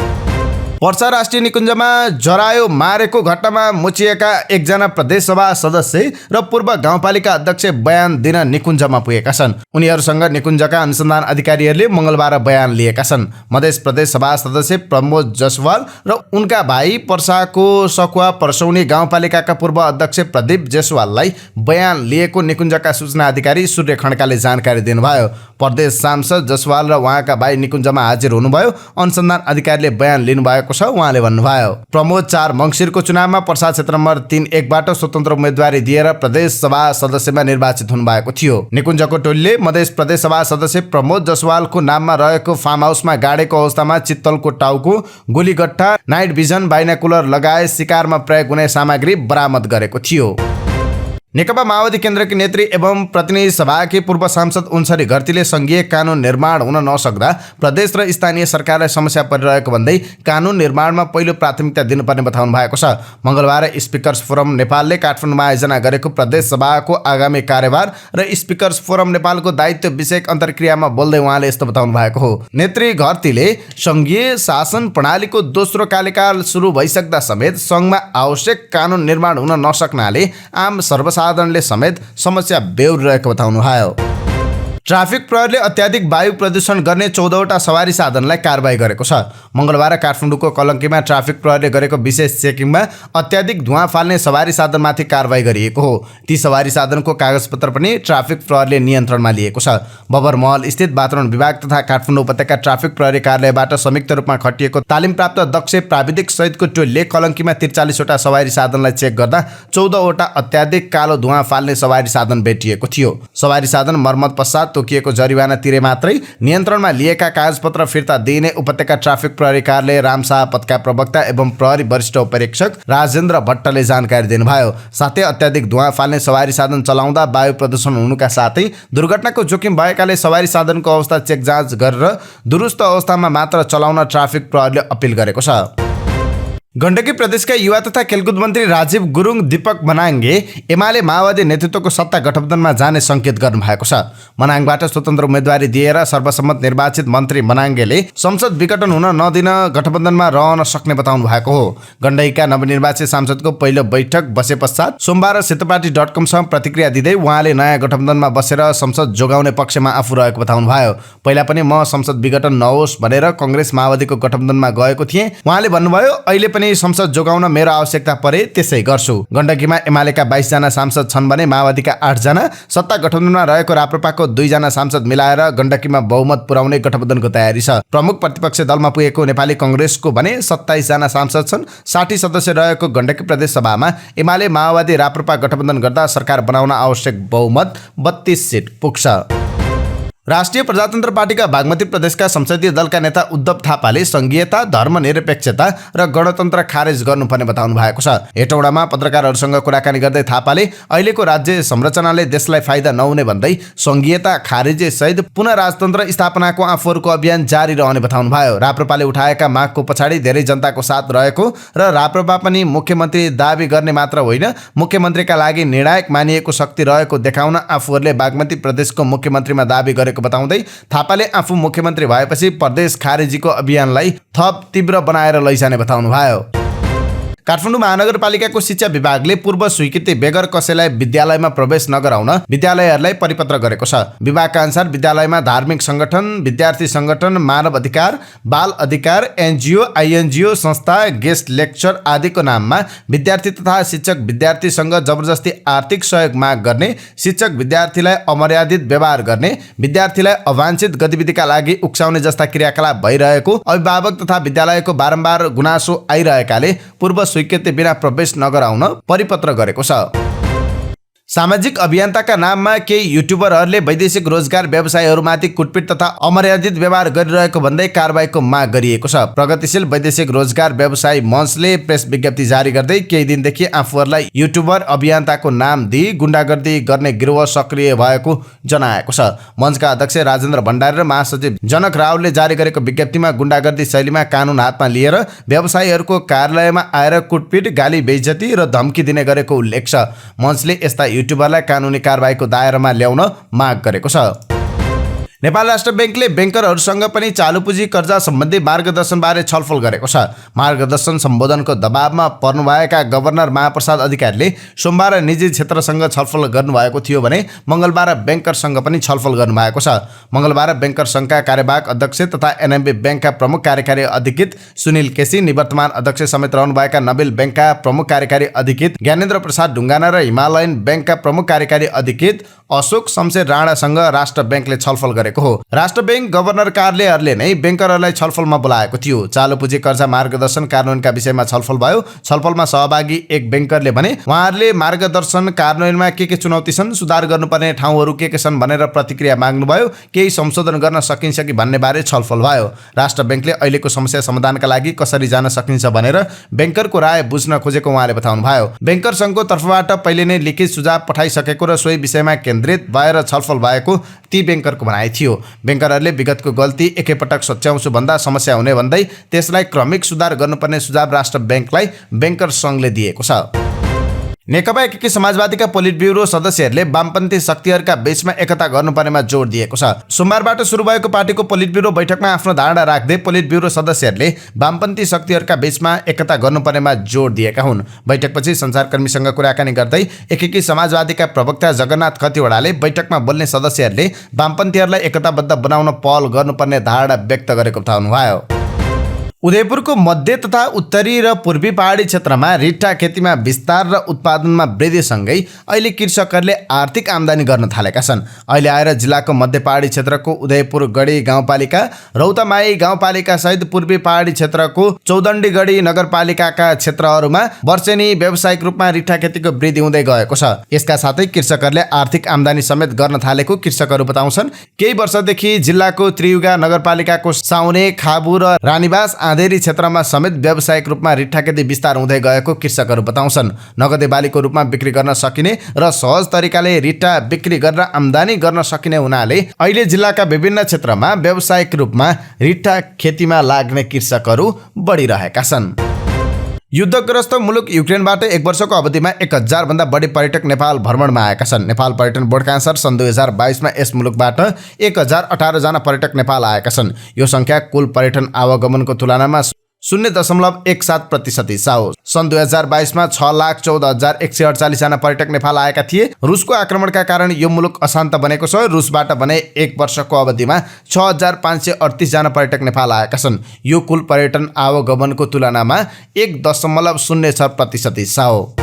पर्सा राष्ट्रिय निकुञ्जमा जरायो मारेको घटनामा मुचिएका 1 जना प्रदेश सभा सदस्य र पूर्व गाउँपालिका अध्यक्ष बयान दिन निकुञ्जमा पुगेका छन्। उनीहरूसँग निकुञ्जका अनुसन्धान अधिकारीहरूले मंगलबार बयान लिएका छन्। मधेस प्रदेश सभा सदस्य प्रमोद जसवाल र उनका भाइ पर्साको सकुवा पर्सौनी गाउँपालिकाका पूर्व अध्यक्ष प्रदीप जसवाललाई बयान लिएको निकुञ्जका सूचना अधिकारी सूर्य खड्काले जानकारी दिनुभयो। प्रदेश सांसद जसवाल र उहाँका भाइ निकुञ्जमा हाजिर हुनुभयो। अनुसन्धान अधिकारीले बयान लिनुभएको छ उहाँले भन्नुभयो। प्रमोद 4 मङ्सिरको चुनावमा पर्सा क्षेत्र नम्बर 3-1बाट स्वतन्त्र उम्मेदवारी दिएर प्रदेश सभा सदस्यमा निर्वाचित हुनुभएको थियो। निकुञ्जको टोलीले मधेस प्रदेश सभा सदस्य प्रमोद जसवालको नाममा रहेको फार्म हाउसमा गाडेको अवस्थामा चित्तलको टाउको, गोलीगट्टा, नाइट भिजन, बाइनाकुलर लगायत शिकारमा प्रयोग हुने सामग्री बरामद गरेको थियो। नेकपा माओवादी केन्द्रकी नेत्री एवं प्रतिनिधि सभाकी पूर्व सांसद उन्सरी घरतीले संघीय कानून निर्माण हुन नसक्दा प्रदेश र स्थानीय सरकारलाई समस्या परिरहेको भन्दै कानून निर्माणमा पहिलो प्राथमिकता दिनुपर्ने बताउनु भएको छ। मंगलबार स्पिकर्स फोरम नेपालले काठमाडौँमा आयोजना गरेको प्रदेश सभाको आगामी कार्यभार र स्पिकर्स फोरम नेपालको दायित्व विषयक अन्तर्क्रियामा बोल्दै उहाँले यस्तो बताउनु भएको हो। नेत्री घरतीले संघीय शासन प्रणालीको दोस्रो कार्यकाल सुरु भइसक्दा समेत संघमा आवश्यक कानून निर्माण हुन नसक्नाले आम सर्वसाधारणले समेत समस्या बेहोरिरहेको बताउनुभयो। ट्राफिक प्रहरीले अत्याधिक वायु प्रदूषण गर्ने 14वटा सवारी साधनलाई कारबाही गरेको छ। मंगलबार काठमाडौँको कलङ्कीमा ट्राफिक प्रहरीले गरेको विशेष चेकिङमा अत्याधिक धुवाँ फाल्ने सवारी साधनमाथि कारबाही गरिएको हो। ती सवारी साधनको कागजपत्र पनि ट्राफिक प्रहरीले नियन्त्रणमा लिएको छ। बबरमहल स्थित वातावरण विभाग तथा काठमाडौँ उपत्यका ट्राफिक प्रहरी कार्यालयबाट संयुक्त रूपमा खटिएको तालिमप्राप्त दक्ष प्राविधिक सहितको टोलीले कलङ्कीमा 43वटा सवारी साधनलाई चेक गर्दा 14वटा अत्याधिक कालो धुवाँ फाल्ने सवारी साधन भेटिएको थियो। सवारी साधन मर्मत पश्चात तोकिएको जरिवाना तिरे मात्रै नियन्त्रणमा लिएका कागजपत्र फिर्ता दिइने उपत्यका ट्राफिक प्रहरी कार्यालय रामशाह पथका प्रवक्ता एवं प्रहरी वरिष्ठ उपरीक्षक राजेन्द्र भट्टले जानकारी दिनुभयो। साथै अत्याधिक धुवाँ फाल्ने सवारी साधन चलाउँदा वायु प्रदूषण हुनुका साथै दुर्घटनाको जोखिम भएकाले सवारी साधनको अवस्था चेक जाँच गरेर दुरुस्त अवस्थामा मात्र चलाउन ट्राफिक प्रहरीले अपील गरेको छ। गण्डकी प्रदेशका युवा तथा खेलकुद मन्त्री राजीव गुरुङ दीपक मनाङ्गे एमाले माओवादी नेतृत्वको सत्ता गठबन्धनमा जाने संकेत गर्नुभएको छ। मनाङबाट स्वतन्त्र उम्मेदवारी दिएर सर्वसम्मत निर्वाचित मन्त्री मनाङ्गेले संसद विघटन हुन नदिन गठबन्धनमा रहन सक्ने बताउनु भएको हो। गण्डकीका नवनिर्वाचित सांसदको पहिलो बैठक बसे पश्चात सोमबार सेतोपाटी.com प्रतिक्रिया दिँदै उहाँले नयाँ गठबन्धनमा बसेर संसद जोगाउने पक्षमा आफू रहेको बताउनुभयो। पहिला पनि म संसद विघटन नहोस् भनेर कांग्रेस माओवादीको गठबन्धनमा गएको थिएँ। उहाँले भन्नुभयो अहिले पनि संसद जोगाउन मेरो आवश्यकता परे त्यसै गर्छु। गण्डकीमा एमालेका 22 जना सांसद छन् भने माओवादीका 8 जना, सत्ता गठबन्धनमा रहेको राप्रपाको 2 जना सांसद मिलाएर गण्डकीमा बहुमत पुर्याउने गठबन्धनको तयारी छ। प्रमुख प्रतिपक्ष दलमा पुगेको नेपाली कांग्रेसको भने 27 जना सांसद छन्। 60 सदस्य रहेको गण्डकी प्रदेश सभामा एमाले माओवादी राप्रपा गठबन्धन गर्दा सरकार बनाउन आवश्यक बहुमत 32 सिट पुग्छ। राष्ट्रिय प्रजातन्त्र पार्टीका बागमती प्रदेशका संसदीय दलका नेता उद्धव थापाले संघीयता, धर्मनिरपेक्षता र गणतन्त्र खारेज गर्नुपर्ने बताउनु भएको छ। हेटौडामा पत्रकारहरूसँग कुराकानी गर्दै थापाले अहिलेको राज्य संरचनाले देशलाई फाइदा नहुने भन्दै संघीयता खारेजी सहित पुनः राजतन्त्र स्थापनाको आफूहरूको अभियान जारी रहने बताउनुभयो। राप्रपाले उठाएका मागको पछाडि धेरै जनताको साथ रहेको र राप्रपा पनि मुख्यमन्त्री दाबी गर्ने मात्र होइन, मुख्यमन्त्रीका लागि निर्णायक मानिएको शक्ति रहेको देखाउन आफूहरूले बागमती प्रदेशको मुख्यमन्त्रीमा दाबी गरेको बताउँदै थापाले आफू मुख्यमन्त्री भएपछि प्रदेश खारेजीको अभियानलाई थप तीव्र बनाएर लैजाने बताउनुभयो। काठमाडौँ महानगरपालिकाको शिक्षा विभागले पूर्व स्वीकृति बेगर कसैलाई विद्यालयमा प्रवेश नगराउन विद्यालयहरूलाई परिपत्र गरेको छ। विभागका अनुसार विद्यालयमा धार्मिक संगठन, विद्यार्थी संगठन, मानव अधिकार, बाल अधिकार, एनजिओ, आइएनजिओ संस्था, गेस्ट लेक्चर आदिको नाममा विद्यार्थी तथा शिक्षक विद्यार्थीसँग जबरजस्ती आर्थिक सहयोग माग गर्ने, शिक्षक विद्यार्थीलाई अमर्यादित व्यवहार गर्ने, विद्यार्थीलाई अवांछित गतिविधिका लागि उक्साउने जस्ता क्रियाकलाप भइरहेको अभिभावक तथा विद्यालयको बारम्बार गुनासो आइरहेकाले पूर्व स्वीकृति बिना प्रवेश नगराउन परिपत्र गरेको छ। सामाजिक अभियन्ताका नाममा केही युट्युबरहरूले वैदेशिक रोजगार व्यवसायीहरूमाथि कुटपिट तथा अमर्यादित व्यवहार गरिरहेको भन्दै कारबाहीको माग गरिएको छ। प्रगतिशील वैदेशिक रोजगार व्यवसायी मञ्चले प्रेस विज्ञप्ति जारी गर्दै केही दिनदेखि आफूहरूलाई युट्युबर अभियन्ताको नाम दिई गुण्डागर्दी गर्ने गिरोह सक्रिय भएको जनाएको छ। मञ्चका अध्यक्ष राजेन्द्र भण्डारी र महासचिव जनक रावलले जारी गरेको विज्ञप्तिमा गुण्डागर्दी शैलीमा कानुन हातमा लिएर व्यवसायीहरूको कार्यालयमा आएर कुटपिट, गाली बेइज्जती र धम्की दिने गरेको उल्लेख छ। मञ्चले यस्ता युट्युबरलाई कानुनी कारबाहीको दायरामा ल्याउन माग गरेको छ। नेपाल राष्ट्र बैंकले बैंकरहरूसँग पनि चालु पुँजी कर्जा सम्बन्धी मार्गदर्शनबारे छलफल गरेको छ। मार्गदर्शन सम्बोधनको दबावमा पर्नुभएका गभर्नर महाप्रसाद अधिकारीले सोमबार निजी क्षेत्रसँग छलफल गर्नुभएको थियो भने मंगलबार बैंकरसँग पनि छलफल गर्नुभएको छ। मंगलबार बैंकर संघका कार्यवाहक अध्यक्ष तथा एनएमबी बैंकका प्रमुख कार्यकारी अधिकृत सुनिल केसी, निवर्तमान अध्यक्ष समेत रहनुभएका नबिल बैंकका प्रमुख कार्यकारी अधिकृत ज्ञानेन्द्र प्रसाद ढुङ्गाना र हिमालयन बैंकका प्रमुख कार्यकारी अधिकृत अशोक शमशेर राणासँग राष्ट्र बैंकले छलफल गरेको गरेको हो। राष्ट्र बैंक गभर्नर कार्यालयले नै बैंकरहरूलाई छलफलमा बोलाएको थियो। चालु पुँजी कर्जा मार्गदर्शन कार्यान्वयनका विषयमा छलफल भयो। छलफलमा सहभागी एक बैंकरले भने उहाँहरूले मार्गदर्शन कार्यान्वयनमा के चुनौती छन्, सुधार गर्नुपर्ने ठाउँहरू के छन् भनेर प्रतिक्रिया माग्नुभयो। केही संशोधन गर्न सकिन्छ कि भन्ने बारे छलफल भयो। राष्ट्र बैंकले अहिलेको समस्या समाधानका लागि कसरी जान सकिन्छ भनेर बैंकरको राय बुझ्न खोजेको उहाँले बताउनुभयो। बैंकर संघको तर्फबाट पहिले नै लिखित सुझाव पठाइसकेको र सोही विषयमा केन्द्रित भएर छलफल भएको ती बैंकरको भनाइ थियो। बैंकरहरूले विगतको गल्ती एकैपटक सच्याउँछु भन्दा समस्या हुने भन्दै त्यसलाई क्रमिक सुधार गर्नुपर्ने सुझाव राष्ट्र बैंकलाई बैंकर संघले दिएको छ। नेकपा एकीकृत समाजवादीका पोलिट ब्युरो सदस्यहरूले वामपन्थी शक्तिहरूका बीचमा एकता गर्नुपर्नेमा जोड दिएको छ। सोमबारबाट सुरु भएको पार्टीको पोलिट ब्युरो बैठकमा आफ्नो धारणा राख्दै पोलिट ब्युरो सदस्यहरूले वामपन्थी शक्तिहरूका बीचमा एकता गर्नुपर्नेमा जोड दिएका हुन्। बैठकपछि सञ्चारकर्मीसँग कुराकानी गर्दै एकीकृत समाजवादीका प्रवक्ता जगन्नाथ खतिवडाले बैठकमा बोल्ने सदस्यहरूले वामपन्थीहरूलाई एकताबद्ध बनाउन पहल गर्नुपर्ने धारणा व्यक्त गरेको बताउनुभयो। उदयपुरको मध्य तथा उत्तरी र पूर्वी पहाडी क्षेत्रमा रिट्ठा खेतीमा विस्तार र उत्पादनमा वृद्धिसँगै अहिले कृषकहरूले आर्थिक आम्दानी गर्न थालेका छन्। अहिले आएर जिल्लाको मध्य पहाडी क्षेत्रको उदयपुर गढी गाउँपालिका, रौतमाई गाउँपालिका सहित पूर्वी पहाडी क्षेत्रको चौदण्डीगढी नगरपालिकाका क्षेत्रहरूमा वर्षेनी व्यावसायिक रूपमा रिट्ठा खेतीको वृद्धि हुँदै गएको छ। यसका साथै कृषकहरूले आर्थिक आम्दानी समेत गर्न थालेको कृषकहरू बताउँछन्। केही वर्षदेखि जिल्लाको त्रियुगा नगरपालिकाको साउने, खाबु र रानीबास आधेरी क्षेत्रमा समेत व्यावसायिक रूपमा रिट्ठा खेती विस्तार हुँदै गएको कृषकहरू बताउँछन्। नगदे बालीको रूपमा बिक्री गर्न सकिने र सहज तरिकाले रिट्ठा बिक्री गरेर आम्दानी गर्न सकिने हुनाले अहिले जिल्लाका विभिन्न क्षेत्रमा व्यावसायिक रूपमा रिट्ठा खेतीमा लाग्ने कृषकहरू बढिरहेका छन्। युद्धग्रस्त मुलुक युक्रेनबाट एक वर्षको अवधिमा 1000 भन्दा बढी पर्यटक नेपाल भ्रमणमा आएका छन्। नेपाल पर्यटन बोर्डका अनुसार सन् 2022 मा यस मुलुकबाट 1018 जना पर्यटक नेपाल आएका छन्। यो संख्या कुल पर्यटन आवागमनको तुलनामा 0.17% हिस्सा हो। सन् 2022 मा 6,14,148 जना पर्यटक नेपाल आएका थिए। रुसको आक्रमणका कारण यो मुलुक अशान्त बनेको छ। रुसबाट भने एक वर्षको अवधिमा 6,538 जना पर्यटक नेपाल आएका छन्। यो कुल पर्यटन आवागमनको तुलनामा 1.06% हिस्सा हो।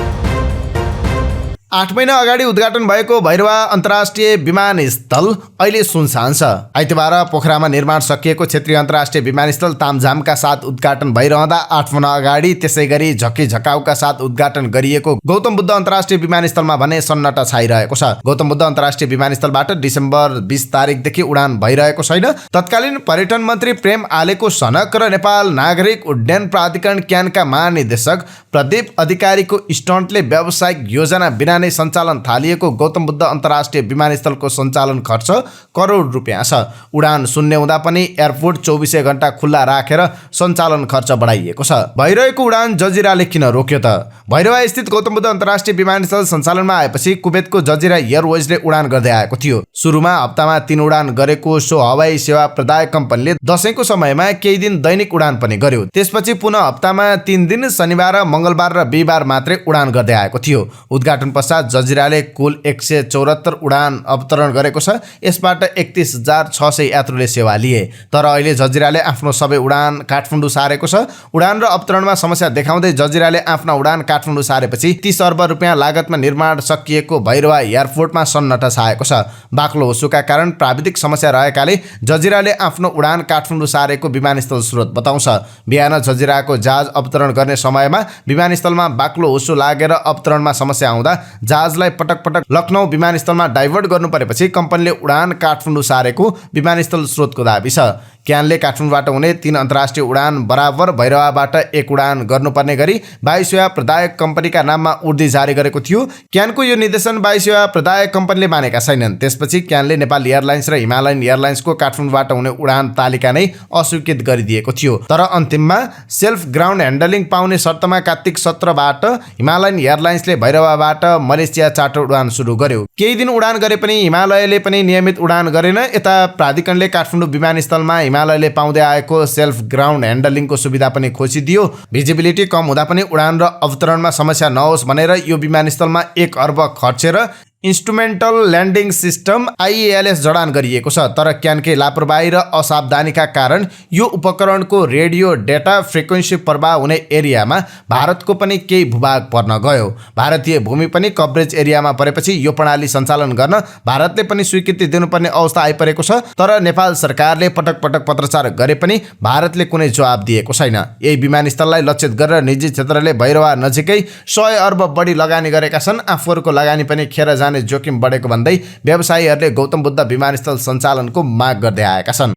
8 महिना अगाडि उद्घाटन भएको भैरवा अन्तर्राष्ट्रिय विमानस्थल अहिले सुनसान छ। आइतबार पोखरामा निर्माण सकिएको क्षेत्रीय अन्तर्राष्ट्रिय विमानस्थल तामझामका साथ उद्घाटन भइरहँदा 8 महिना अगाडि त्यसैगरी झकीझकाउका साथ उद्घाटन गरिएको गौतम बुद्ध अन्तर्राष्ट्रिय विमानस्थलमा भने सन्नाटा छाइरहेको छ। गौतम बुद्ध अन्तर्राष्ट्रिय विमानस्थलबाट डिसेम्बर 20 तारिकदेखि उडान भइरहेको छैन। तत्कालीन पर्यटन मन्त्री प्रेम आलेको सनक र नेपाल नागरिक उड्डयन प्राधिकरण क्यानका महानिर्देशक प्रदीप अधिकारीको स्टन्टले व्यावसायिक योजना बिना नै सञ्चालन थालिएको गौतम बुद्ध अन्तर्राष्ट्रिय विमानस्थलको सञ्चालन खर्च करोड रुपियाँ छ। उडान शून्य हुँदा पनि एयरपोर्ट 24 घण्टा खुल्ला राखेर सञ्चालन खर्च बढाइएको छ। भइरहेको उडान जजिराले किन रोक्यो त? भैरवा स्थित गौतम बुद्ध अन्तर्राष्ट्रिय विमानस्थल सञ्चालनमा आएपछि कुवेतको जजिरा एयरवेजले उडान गर्दै आएको थियो। सुरुमा हप्तामा 3 उडान गरेको सो हवाई सेवा प्रदायक कम्पनीले दशैंको समयमा केही दिन दैनिक उडान पनि गर्यो। त्यसपछि पुनः हप्तामा 3 दिन शनिबार, मंगलबार र बिहीबार मात्रै उडान गर्दै आएको थियो। उद्घाटन पश्चात जजिराले कुल 174 उडान अवतरण गरेको छ। यसबाट 31,600 यात्रुले सेवा लिए। तर अहिले जजिराले आफ्नो सबै उडान काठमाडौँ सारेको छ। उडान र अवतरणमा समस्या देखाउँदै जजिराले आफ्ना उडान काठमाडौँ सारेपछि 30 अर्ब रुपियाँ लागतमा निर्माण सकिएको भैरवा एयरपोर्टमा सन्नाटा छाएको छ। बाक्लो होसुका कारण प्राविधिक समस्या रहेकाले जजिराले आफ्नो उडान काठमाडौँ सारेको विमानस्थल स्रोत बताउँछ। बिहान जजिराको जहाज अवतरण गर्ने समयमा विमानस्थलमा बाक्लो होसु लागेर अवतरणमा समस्या आउँदा जहाजलाई पटक पटक लखनऊ विमानस्थलमा डाइभर्ट गर्नु परेपछि कम्पनीले उडान काठमाडौँ सारेको विमानस्थल स्रोतको दाबी छ। क्यानले काठमाडौँबाट हुने 3 अन्तर्राष्ट्रिय उडान बराबर भैरवाबाट 1 उडान गर्नुपर्ने गरी वायुसेवा प्रदायक कम्पनीका नाममा उर्दी जारी गरेको थियो। क्यानको यो निर्देशन वायुसेवा प्रदायक कम्पनीले मानेका छैनन्। त्यसपछि क्यानले नेपाल एयरलाइन्स र हिमालयन एयरलाइन्सको काठमाडौँबाट हुने उडान तालिका नै अस्वीकृत गरिदिएको थियो। तर अन्तिममा सेल्फ ग्राउन्ड ह्यान्डलिङ पाउने शर्तमा कार्तिक 17बाट हिमालयन एयरलाइन्सले भैरवाबाट मलेसिया चार्टर उडान सुरु गर्यो। केही दिन उडान गरे पनि हिमालयले पनि नियमित उडान गरेन। यता प्राधिकरणले काठमाडौँ विमानस्थलमा हिमालयले पाउँदै आएको सेल्फ ग्राउन्ड ह्यान्डलिङको सुविधा पनि खोसिदियो। भिजिबिलिटी कम हुँदा पनि उडान र अवतरणमा समस्या नहोस् भनेर यो विमानस्थलमा 1 अर्ब खर्चेर इन्स्ट्रुमेन्टल ल्यान्डिङ सिस्टम IALS जडान गरिएको छ, तर क्यानकै लापरवाही र असावधानीका कारण यो उपकरणको रेडियो डेटा फ्रिक्वेन्सी प्रवाह हुने एरियामा भारतको पनि केही भूभाग पर्न गयो। भारतीय भूमि पनि कभरेज एरियामा परेपछि यो प्रणाली सञ्चालन गर्न भारतले पनि स्वीकृति दिनुपर्ने अवस्था आइपरेको छ। तर नेपाल सरकारले पटक पटक पत्रचार गरे पनि भारतले कुनै जवाब दिएको छैन। यही विमानस्थललाई लक्षित गरेर निजी क्षेत्रले भैरवा नजिकै 100 अर्ब बढी लगानी गरेका छन्। आफूहरूको लगानी पनि खेर जाने जोखिम बढेको भन्दै व्यवसायीहरूले गौतम बुद्ध विमानस्थल सञ्चालनको माग गर्दै आएका छन्।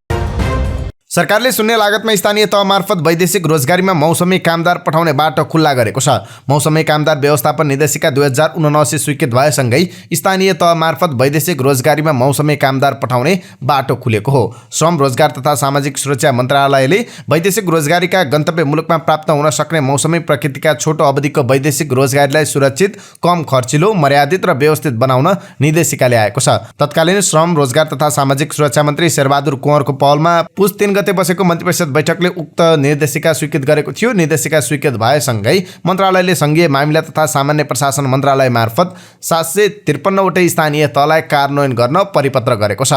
सरकारले शून्य लागतमा स्थानीय तह मार्फत वैदेशिक रोजगारीमा मौसमी कामदार पठाउने बाटो खुल्ला गरेको छ। मौसमी कामदार व्यवस्थापन निर्देशिका 2079 स्वीकृत भएसँगै स्थानीय तह मार्फत वैदेशिक रोजगारीमा मौसमी कामदार पठाउने बाटो खुलेको हो। श्रम रोजगार तथा सामाजिक सुरक्षा मन्त्रालयले वैदेशिक रोजगारीका गन्तव्य मुलुकमा प्राप्त हुन सक्ने मौसमी प्रकृतिका छोटो अवधिको वैदेशिक रोजगारीलाई सुरक्षित, कम खर्चिलो, मर्यादित र व्यवस्थित बनाउन निर्देशिका ल्याएको छ। तत्कालीन श्रम रोजगार तथा सामाजिक सुरक्षा मन्त्री शेरबहादुर कुँवरको पहलमा पुस 3 गते बसेको मन्त्रीपरिषद बैठकले उक्त निर्देशिका स्वीकृत गरेको थियो। निर्देशिका स्वीकृत भएसँगै मन्त्रालयले संघीय मामिला तथा सामान्य प्रशासन मन्त्रालय मार्फत 753 वटै स्थानीय तहलाई कार्यान्वयन गर्न परिपत्र गरेको छ।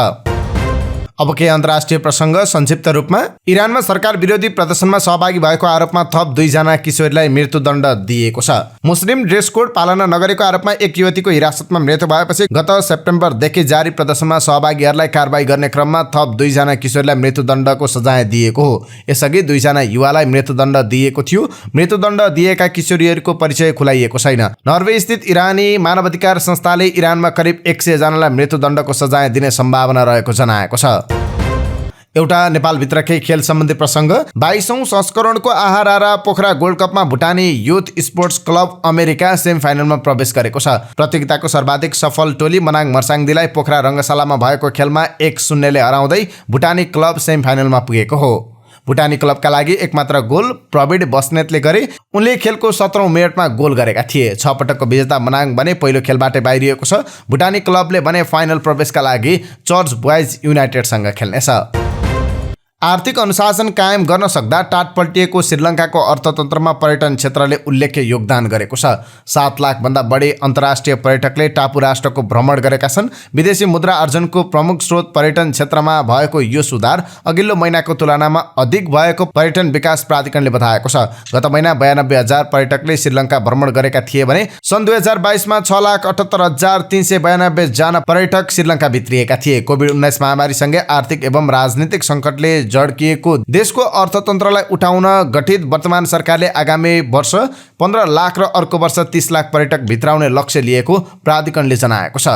अब के अन्तर्राष्ट्रिय प्रसङ्ग संक्षिप्त रूपमा। इरानमा सरकार विरोधी प्रदर्शनमा सहभागी भएको आरोपमा थप 2 जना किशोरीलाई मृत्युदण्ड दिएको छ। मुस्लिम ड्रेस कोड पालना नगरेको आरोपमा एक युवतीको हिरासतमा मृत्यु भएपछि गत सेप्टेम्बरदेखि जारी प्रदर्शनमा सहभागीहरूलाई कारबाही गर्ने क्रममा थप 2 जना किशोरीलाई मृत्युदण्डको सजाय दिएको हो। यसअघि 2 जना युवालाई मृत्युदण्ड दिएको थियो। मृत्युदण्ड दिएका किशोरीहरूको परिचय खुलाइएको छैन। नर्वे स्थित इरानी मानवाधिकार संस्थाले इरानमा करिब 100 जनालाई मृत्युदण्डको सजाय दिने सम्भावना रहेको जनाएको छ। एउटा नेपालभित्रकै खेल सम्बन्धी प्रसङ्ग। 22औं संस्करणको आहारा पोखरा गोल्ड कपमा भुटानी youth sports club America semi फाइनलमा प्रवेश गरेको छ। प्रतियोगिताको सर्वाधिक सफल टोली मनाङ मर्साङदीलाई पोखरा रङ्गशालामा भएको खेलमा 1-0 ले हराउँदै भुटानी क्लब सेमी फाइनलमा पुगेको हो। भुटानी क्लबका लागि एकमात्र गोल प्रवीण बस्नेतले गरे। उनले खेलको 17औं मिनेटमा गोल गरेका थिए। 6 पटकको विजेता मनाङ भने पहिलो खेलबाटै बाहिरिएको छ। भुटानी क्लबले भने फाइनल प्रवेशका लागि चर्च बॉयज युनाइटेडसँग खेल्नेछ। आर्थिक अनुशासन कायम गर्न सक्दा टाट पल्टिएको श्रीलङ्काको अर्थतन्त्रमा पर्यटन क्षेत्रले उल्लेख्य योगदान गरेको छ। 7 लाख भन्दा बढी अन्तर्राष्ट्रिय पर्यटकले टापु राष्ट्रको भ्रमण गरेका छन्। विदेशी मुद्रा अर्जनको प्रमुख स्रोत पर्यटन क्षेत्रमा भएको यो सुधार अघिल्लो महिनाको तुलनामा अधिक भएको पर्यटन विकास प्राधिकरणले बताएको छ। गत महिना 92,000 पर्यटकले श्रीलङ्का भ्रमण गरेका थिए भने सन् 2022 मा 6,78,392 जना पर्यटक श्रीलङ्का भित्रिएका थिए। कोभिड-19 महामारीसँगै आर्थिक एवं राजनीतिक सङ्कटले जड्किएको देशको अर्थतन्त्रलाई उठाउन गठित वर्तमान सरकारले आगामी वर्ष 15 लाख र अर्को वर्ष 30 लाख पर्यटक भित्राउने लक्ष्य लिएको प्राधिकरणले जनाएको छ।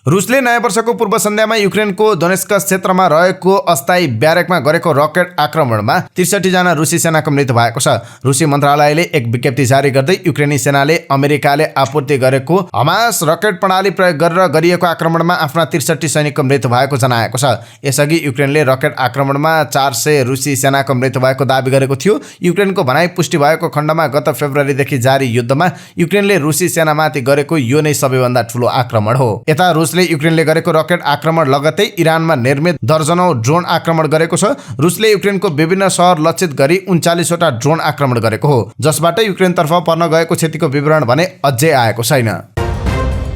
रुसले नयाँ वर्षको पूर्व सन्ध्यामा युक्रेनको दोनेस्क क्षेत्रमा रहेको अस्थायी ब्यारेकमा गरेको रकेट आक्रमणमा 63 जना रुसी सेनाको मृत्यु भएको छ। रुसी मन्त्रालयले एक विज्ञप्ति जारी गर्दै युक्रेनी सेनाले अमेरिकाले आपूर्ति गरेको हमास रकेट प्रणाली प्रयोग गरेर गरिएको आक्रमणमा आफ्ना 63 सैनिकको मृत्यु भएको जनाएको छ। यसअघि युक्रेनले रकेट आक्रमणमा 400 रुसी सेनाको मृत्यु भएको दाबी गरेको थियो। युक्रेनको भनाइ पुष्टि भएको खण्डमा गत फेब्रुअरीदेखि जारी युद्धमा युक्रेनले रुसी सेनामाथि गरेको यो नै सबैभन्दा ठूलो आक्रमण हो। यता रुसले युक्रेनले गरेको रकेट आक्रमण लगत्तै इरानमा निर्मित दर्जनौं ड्रोन आक्रमण गरेको छ। रुसले युक्रेनको विभिन्न सहर लक्षित गरी 39 वटा ड्रोन आक्रमण गरेको हो, जसबाट युक्रेनतर्फ पर्न गएको क्षतिको विवरण भने अझै आएको छैन।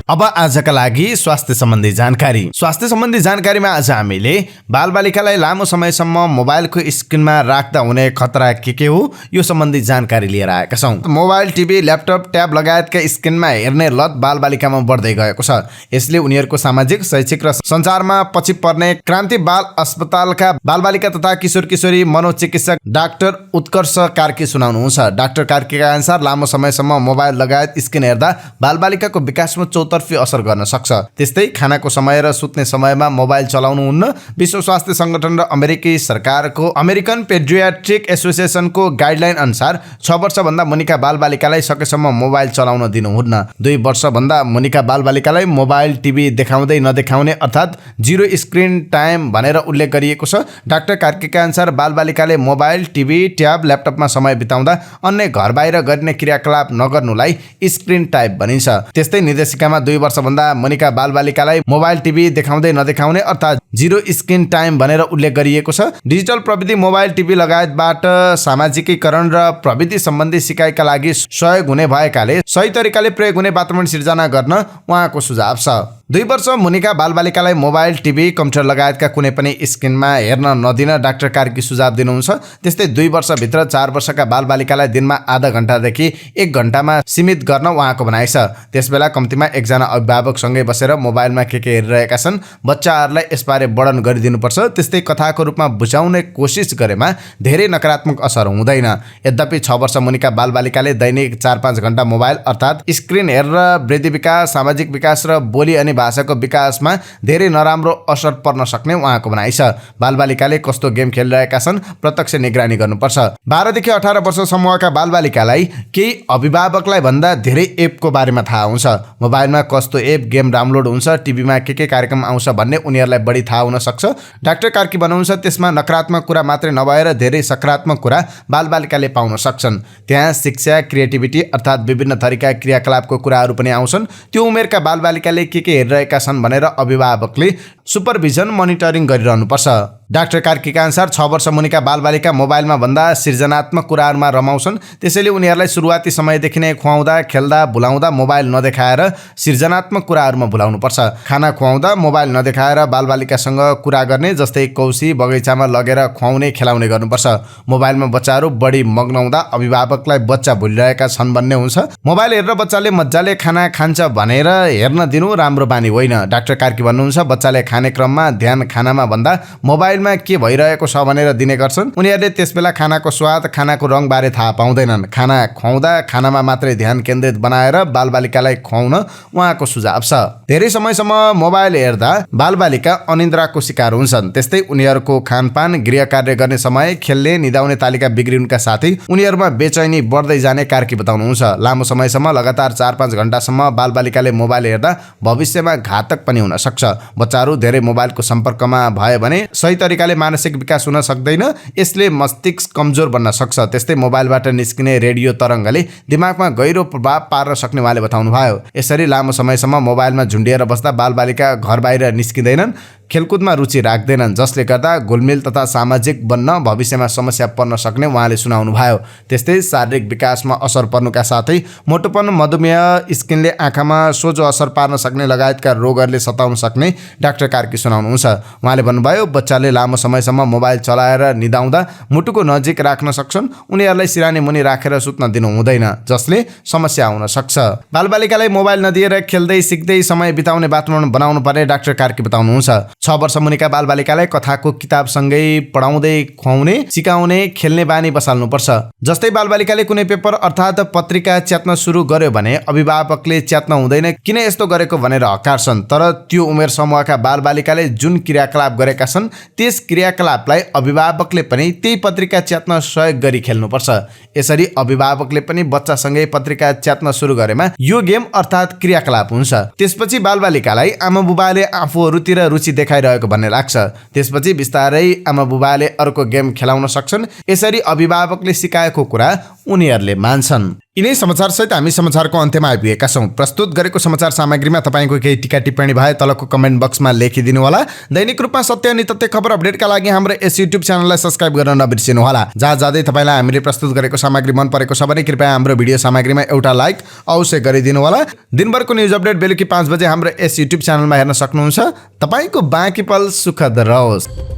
अब आजका लागि स्वास्थ्य सम्बन्धी जानकारी। स्वास्थ्य सम्बन्धी जानकारीमा आज हामीले बालबालिकालाई लामो समयसम्म मोबाइलको स्क्रिनमा राख्दा हुने खतरा के हो यो सम्बन्धी जानकारी लिएर आएका छौँ। मोबाइल, टिभी, ल्यापटप, ट्याब लगायतका स्क्रिनमा हेर्ने लत बालबालिकामा बढ्दै गएको छ। यसले उनीहरूको सामाजिक, शैक्षिक र सञ्चारमा पछि पर्ने क्रान्ति बाल अस्पतालका बालबालिका तथा किशोर किशोरी मनोचिकित्सक डाक्टर उत्कर्ष कार्की सुनाउनुहुन्छ। डाक्टर कार्कीका अनुसार लामो समयसम्म मोबाइल लगायत स्क्रिन हेर्दा बालबालिकाको विकासमा तर्फी असर गर्न सक्छ। त्यस्तै खानाको समय र सुत्ने समयमा मोबाइल चलाउनुहुन्न। विश्व स्वास्थ्य संगठन र अमेरिकी सरकारको अमेरिकन पेडियाट्रिक एसोसिएसनको गाइडलाइन अनुसार 6 वर्षभन्दा मुनिका बालबालिकालाई सकेसम्म मोबाइल चलाउन दिनुहुन्न। 2 वर्षभन्दा मुनिका बालबालिकालाई मोबाइल, टिभी देखाउँदै नदेखाउने अर्थात् 0 स्क्रिन टाइम भनेर उल्लेख गरिएको छ। डाक्टर कार्कीका अनुसार बालबालिकाले मोबाइल, टिभी, ट्याब, ल्यापटपमा समय बिताउँदा अन्य घर बाहिर गरिने क्रियाकलाप नगर्नुलाई स्क्रिन टाइम भनिन्छ। त्यस्तै निर्देशिकामा 2 वर्षभन्दा मुनिका बालबालिकालाई मोबाइल टिभी देखाउँदै नदेखाउने अर्थात् 0 स्क्रिन टाइम भनेर उल्लेख गरिएको छ। डिजिटल प्रविधि मोबाइल टिभी लगायतबाट सामाजिकीकरण र प्रविधि सम्बन्धी सिकाइका लागि सहयोग हुने भएकाले सही तरिकाले प्रयोग हुने वातावरण सिर्जना गर्न उहाँको सुझाव छ। 2 वर्ष मुनिका बालबालिकालाई मोबाइल टिभी कम्प्युटर लगायतका कुनै पनि स्क्रिनमा हेर्न नदिन डाक्टर कार्की सुझाव दिनुहुन्छ। त्यस्तै 2 वर्षभित्र 4 वर्षका बालबालिकालाई दिनमा आधा घण्टादेखि 1 घण्टामा सीमित गर्न उहाँको भनाइ छ। त्यसबेला कम्तीमा एकजना अभिभावकसँगै बसेर मोबाइलमा के हेरिरहेका छन् बच्चाहरूलाई यसबारे वर्णन गरिदिनुपर्छ। त्यस्तै कथाको रूपमा बुझाउने कोसिस गरेमा धेरै नकारात्मक असर हुँदैन। यद्यपि 6 वर्ष मुनिका बालबालिकाले दैनिक 4-5 घण्टा मोबाइल अर्थात् स्क्रिन हेरेर वृद्धि विकास, सामाजिक विकास र बोली अनि भाषाको विकासमा धेरै नराम्रो असर पर्न सक्ने उहाँको भनाइ छ। बालबालिकाले कस्तो गेम खेलिरहेका छन् प्रत्यक्ष निगरानी गर्नुपर्छ। 12 देखि 18 वर्ष समूहका बालबालिकालाई केही अभिभावकलाई भन्दा धेरै एपको बारेमा थाहा हुन्छ। मोबाइलमा कस्तो एप गेम डाउनलोड हुन्छ, टिभीमा के कार्यक्रम आउँछ भन्ने उनीहरूलाई बढी थाहा हुन सक्छ। डाक्टर कार्की भन्नुहुन्छ त्यसमा नकारात्मक कुरा मात्रै नभएर धेरै सकारात्मक कुरा बालबालिकाले पाउन सक्छन्। त्यहाँ शिक्षा, क्रिएटिभिटी अर्थात् विभिन्न थरीका क्रियाकलापको कुराहरू पनि आउँछन्। त्यो उमेरका बालबालिकाले के हेरिरहेका छन् भनेर अभिभावकले सुपरभिजन मोनिटरिङ गरिरहनुपर्छ। डाक्टर कार्कीका अनुसार 6 वर्ष मुनिका बालबालिका मोबाइलमा भन्दा सृजनात्मक कुराहरूमा रमाउँछन्। त्यसैले उनीहरूलाई सुरुवाती समयदेखि नै खुवाउँदा, खेल्दा, भुलाउँदा मोबाइल नदेखाएर सृजनात्मक कुराहरूमा भुलाउनुपर्छ। खाना खुवाउँदा मोबाइल नदेखाएर बालबालिकासँग कुरा गर्ने, जस्तै कौसी बगैँचामा लगेर खुवाउने, खेलाउने गर्नुपर्छ। मोबाइलमा बच्चाहरू बढी मग्न हुँदा अभिभावकलाई बच्चा भुलिरहेका छन् भन्ने हुन्छ। मोबाइल हेरेर बच्चाले मजाले खाना खान्छ भनेर हेर्न दिनु राम्रो बानी होइन। डाक्टर कार्की भन्नुहुन्छ बच्चाले खाने क्रममा ध्यान खानामा भन्दा मोबाइलमा के भइरहेको छ भनेर दिने गर्छन्। उनीहरूले त्यसबेला खानाको स्वाद, खानाको रङ बारे थाहा पाउँदैनन्। खाना खुवाउँदा खानामा मात्रै ध्यान केन्द्रित बनाएर बालबालिकालाई खुवाउन उहाँको सुझाव छ। धेरै समयसम्म मोबाइल हेर्दा बालबालिका अनिन्द्राको शिकार हुन्छन्। त्यस्तै उनीहरूको खानपान, गृह कार्य गर्ने समय, खेल्ने, निदाउने तालिका बिग्रिनुका साथै उनीहरूमा बेचैनी बढ्दै जाने कार्की बताउनुहुन्छ। लामो समयसम्म लगातार 4-5 घण्टासम्म बालबालिकाले मोबाइल हेर्दा भविष्यमा घातक पनि हुन सक्छ। बच्चाहरू धेरै मोबाइलको सम्पर्कमा भए भने सही तरिकाले मानसिक विकास हुन सक्दैन। यसले मस्तिष्क कमजोर बन्न सक्छ। त्यस्तै मोबाइलबाट निस्किने रेडियो तरङ्गले दिमागमा गहिरो प्रभाव पार्न सक्ने उहाँले बताउनुभयो। यसरी लामो समयसम्म मोबाइलमा झुन्डिएर बस्दा बालबालिका घर बाहिर निस्किँदैनन्, खेलकुदमा रुचि राख्दैनन्, जसले गर्दा घुलमिल तथा सामाजिक बन्न भविष्यमा समस्या पर्न सक्ने उहाँले सुनाउनुभयो। त्यस्तै शारीरिक विकासमा असर पर्नुका साथै मोटोपन, मधुमेह, स्किनले आँखामा सोझो असर पार्न सक्ने लगायतका रोगहरूले सताउन सक्ने डाक्टर कार्की सुनाउनुहुन्छ। उहाँले भन्नुभयो बच्चाले लामो समयसम्म मोबाइल चलाएर निदाउँदा मुटुको नजिक राख्न सक्छन्। उनीहरूलाई सिरानी मुनि राखेर सुत्न दिनु हुँदैन, जसले समस्या हुन सक्छ। बालबालिकालाई मोबाइल नदिएर खेल्दै सिक्दै समय बिताउने वातावरण बनाउनु पर्ने डाक्टर कार्की बताउनुहुन्छ। 6 वर्ष मुनिका बालबालिकालाई कथाको किताबसँगै पढाउँदै खुवाउने, सिकाउने, खेल्ने बानी बसाल्नुपर्छ। जस्तै बालबालिकाले कुनै पेपर अर्थात् पत्रिका च्यात्न सुरु गर्यो भने अभिभावकले च्यात्न हुँदैन, किन यस्तो गरेको भनेर हकार्छन्। तर त्यो उमेर समूहका बालबालिकाले जुन क्रियाकलाप गरेका छन् त्यस क्रियाकलापलाई अभिभावकले पनि त्यही पत्रिका च्यात्न सहयोग गरी खेल्नुपर्छ। यसरी अभिभावकले पनि बच्चासँगै पत्रिका च्यात्न सुरु गरेमा यो गेम अर्थात् क्रियाकलाप हुन्छ। त्यसपछि बालबालिकालाई आमा बुबाले आफूहरूतिर रुचि देखाइरहेको भन्ने लाग्छ। त्यसपछि बिस्तारै आमा बुबाले अर्को गेम खेलाउन सक्छन्। यसरी अभिभावकले सिकाएको कुरा उनीहरूले मान्छन्। यिनै समाचारसहित हामी समाचारको अन्त्यमा आइपुगेका छौँ। प्रस्तुत गरेको समाचार सामग्रीमा तपाईँको केही टिका टिप्पणी भए तलको कमेन्ट बक्समा लेखिदिनु होला। दैनिक रूपमा सत्य अनि तथ्य खबर अपडेटका लागि हाम्रो यस युट्युब च्यानललाई सब्स्क्राइब गर्न नबिर्सिनु होला। जहाँ जाँदै तपाईँलाई हामीले प्रस्तुत गरेको सामग्री मन परेको छ भने कृपया हाम्रो भिडियो सामग्रीमा एउटा लाइक अवश्य गरिदिनु होला। दिनभरको न्युज अपडेट बेलुकी 5 बजे हाम्रो यस युट्युब च्यानलमा हेर्न सक्नुहुन्छ। तपाईँको बाँकी पल सुखद रहोस्।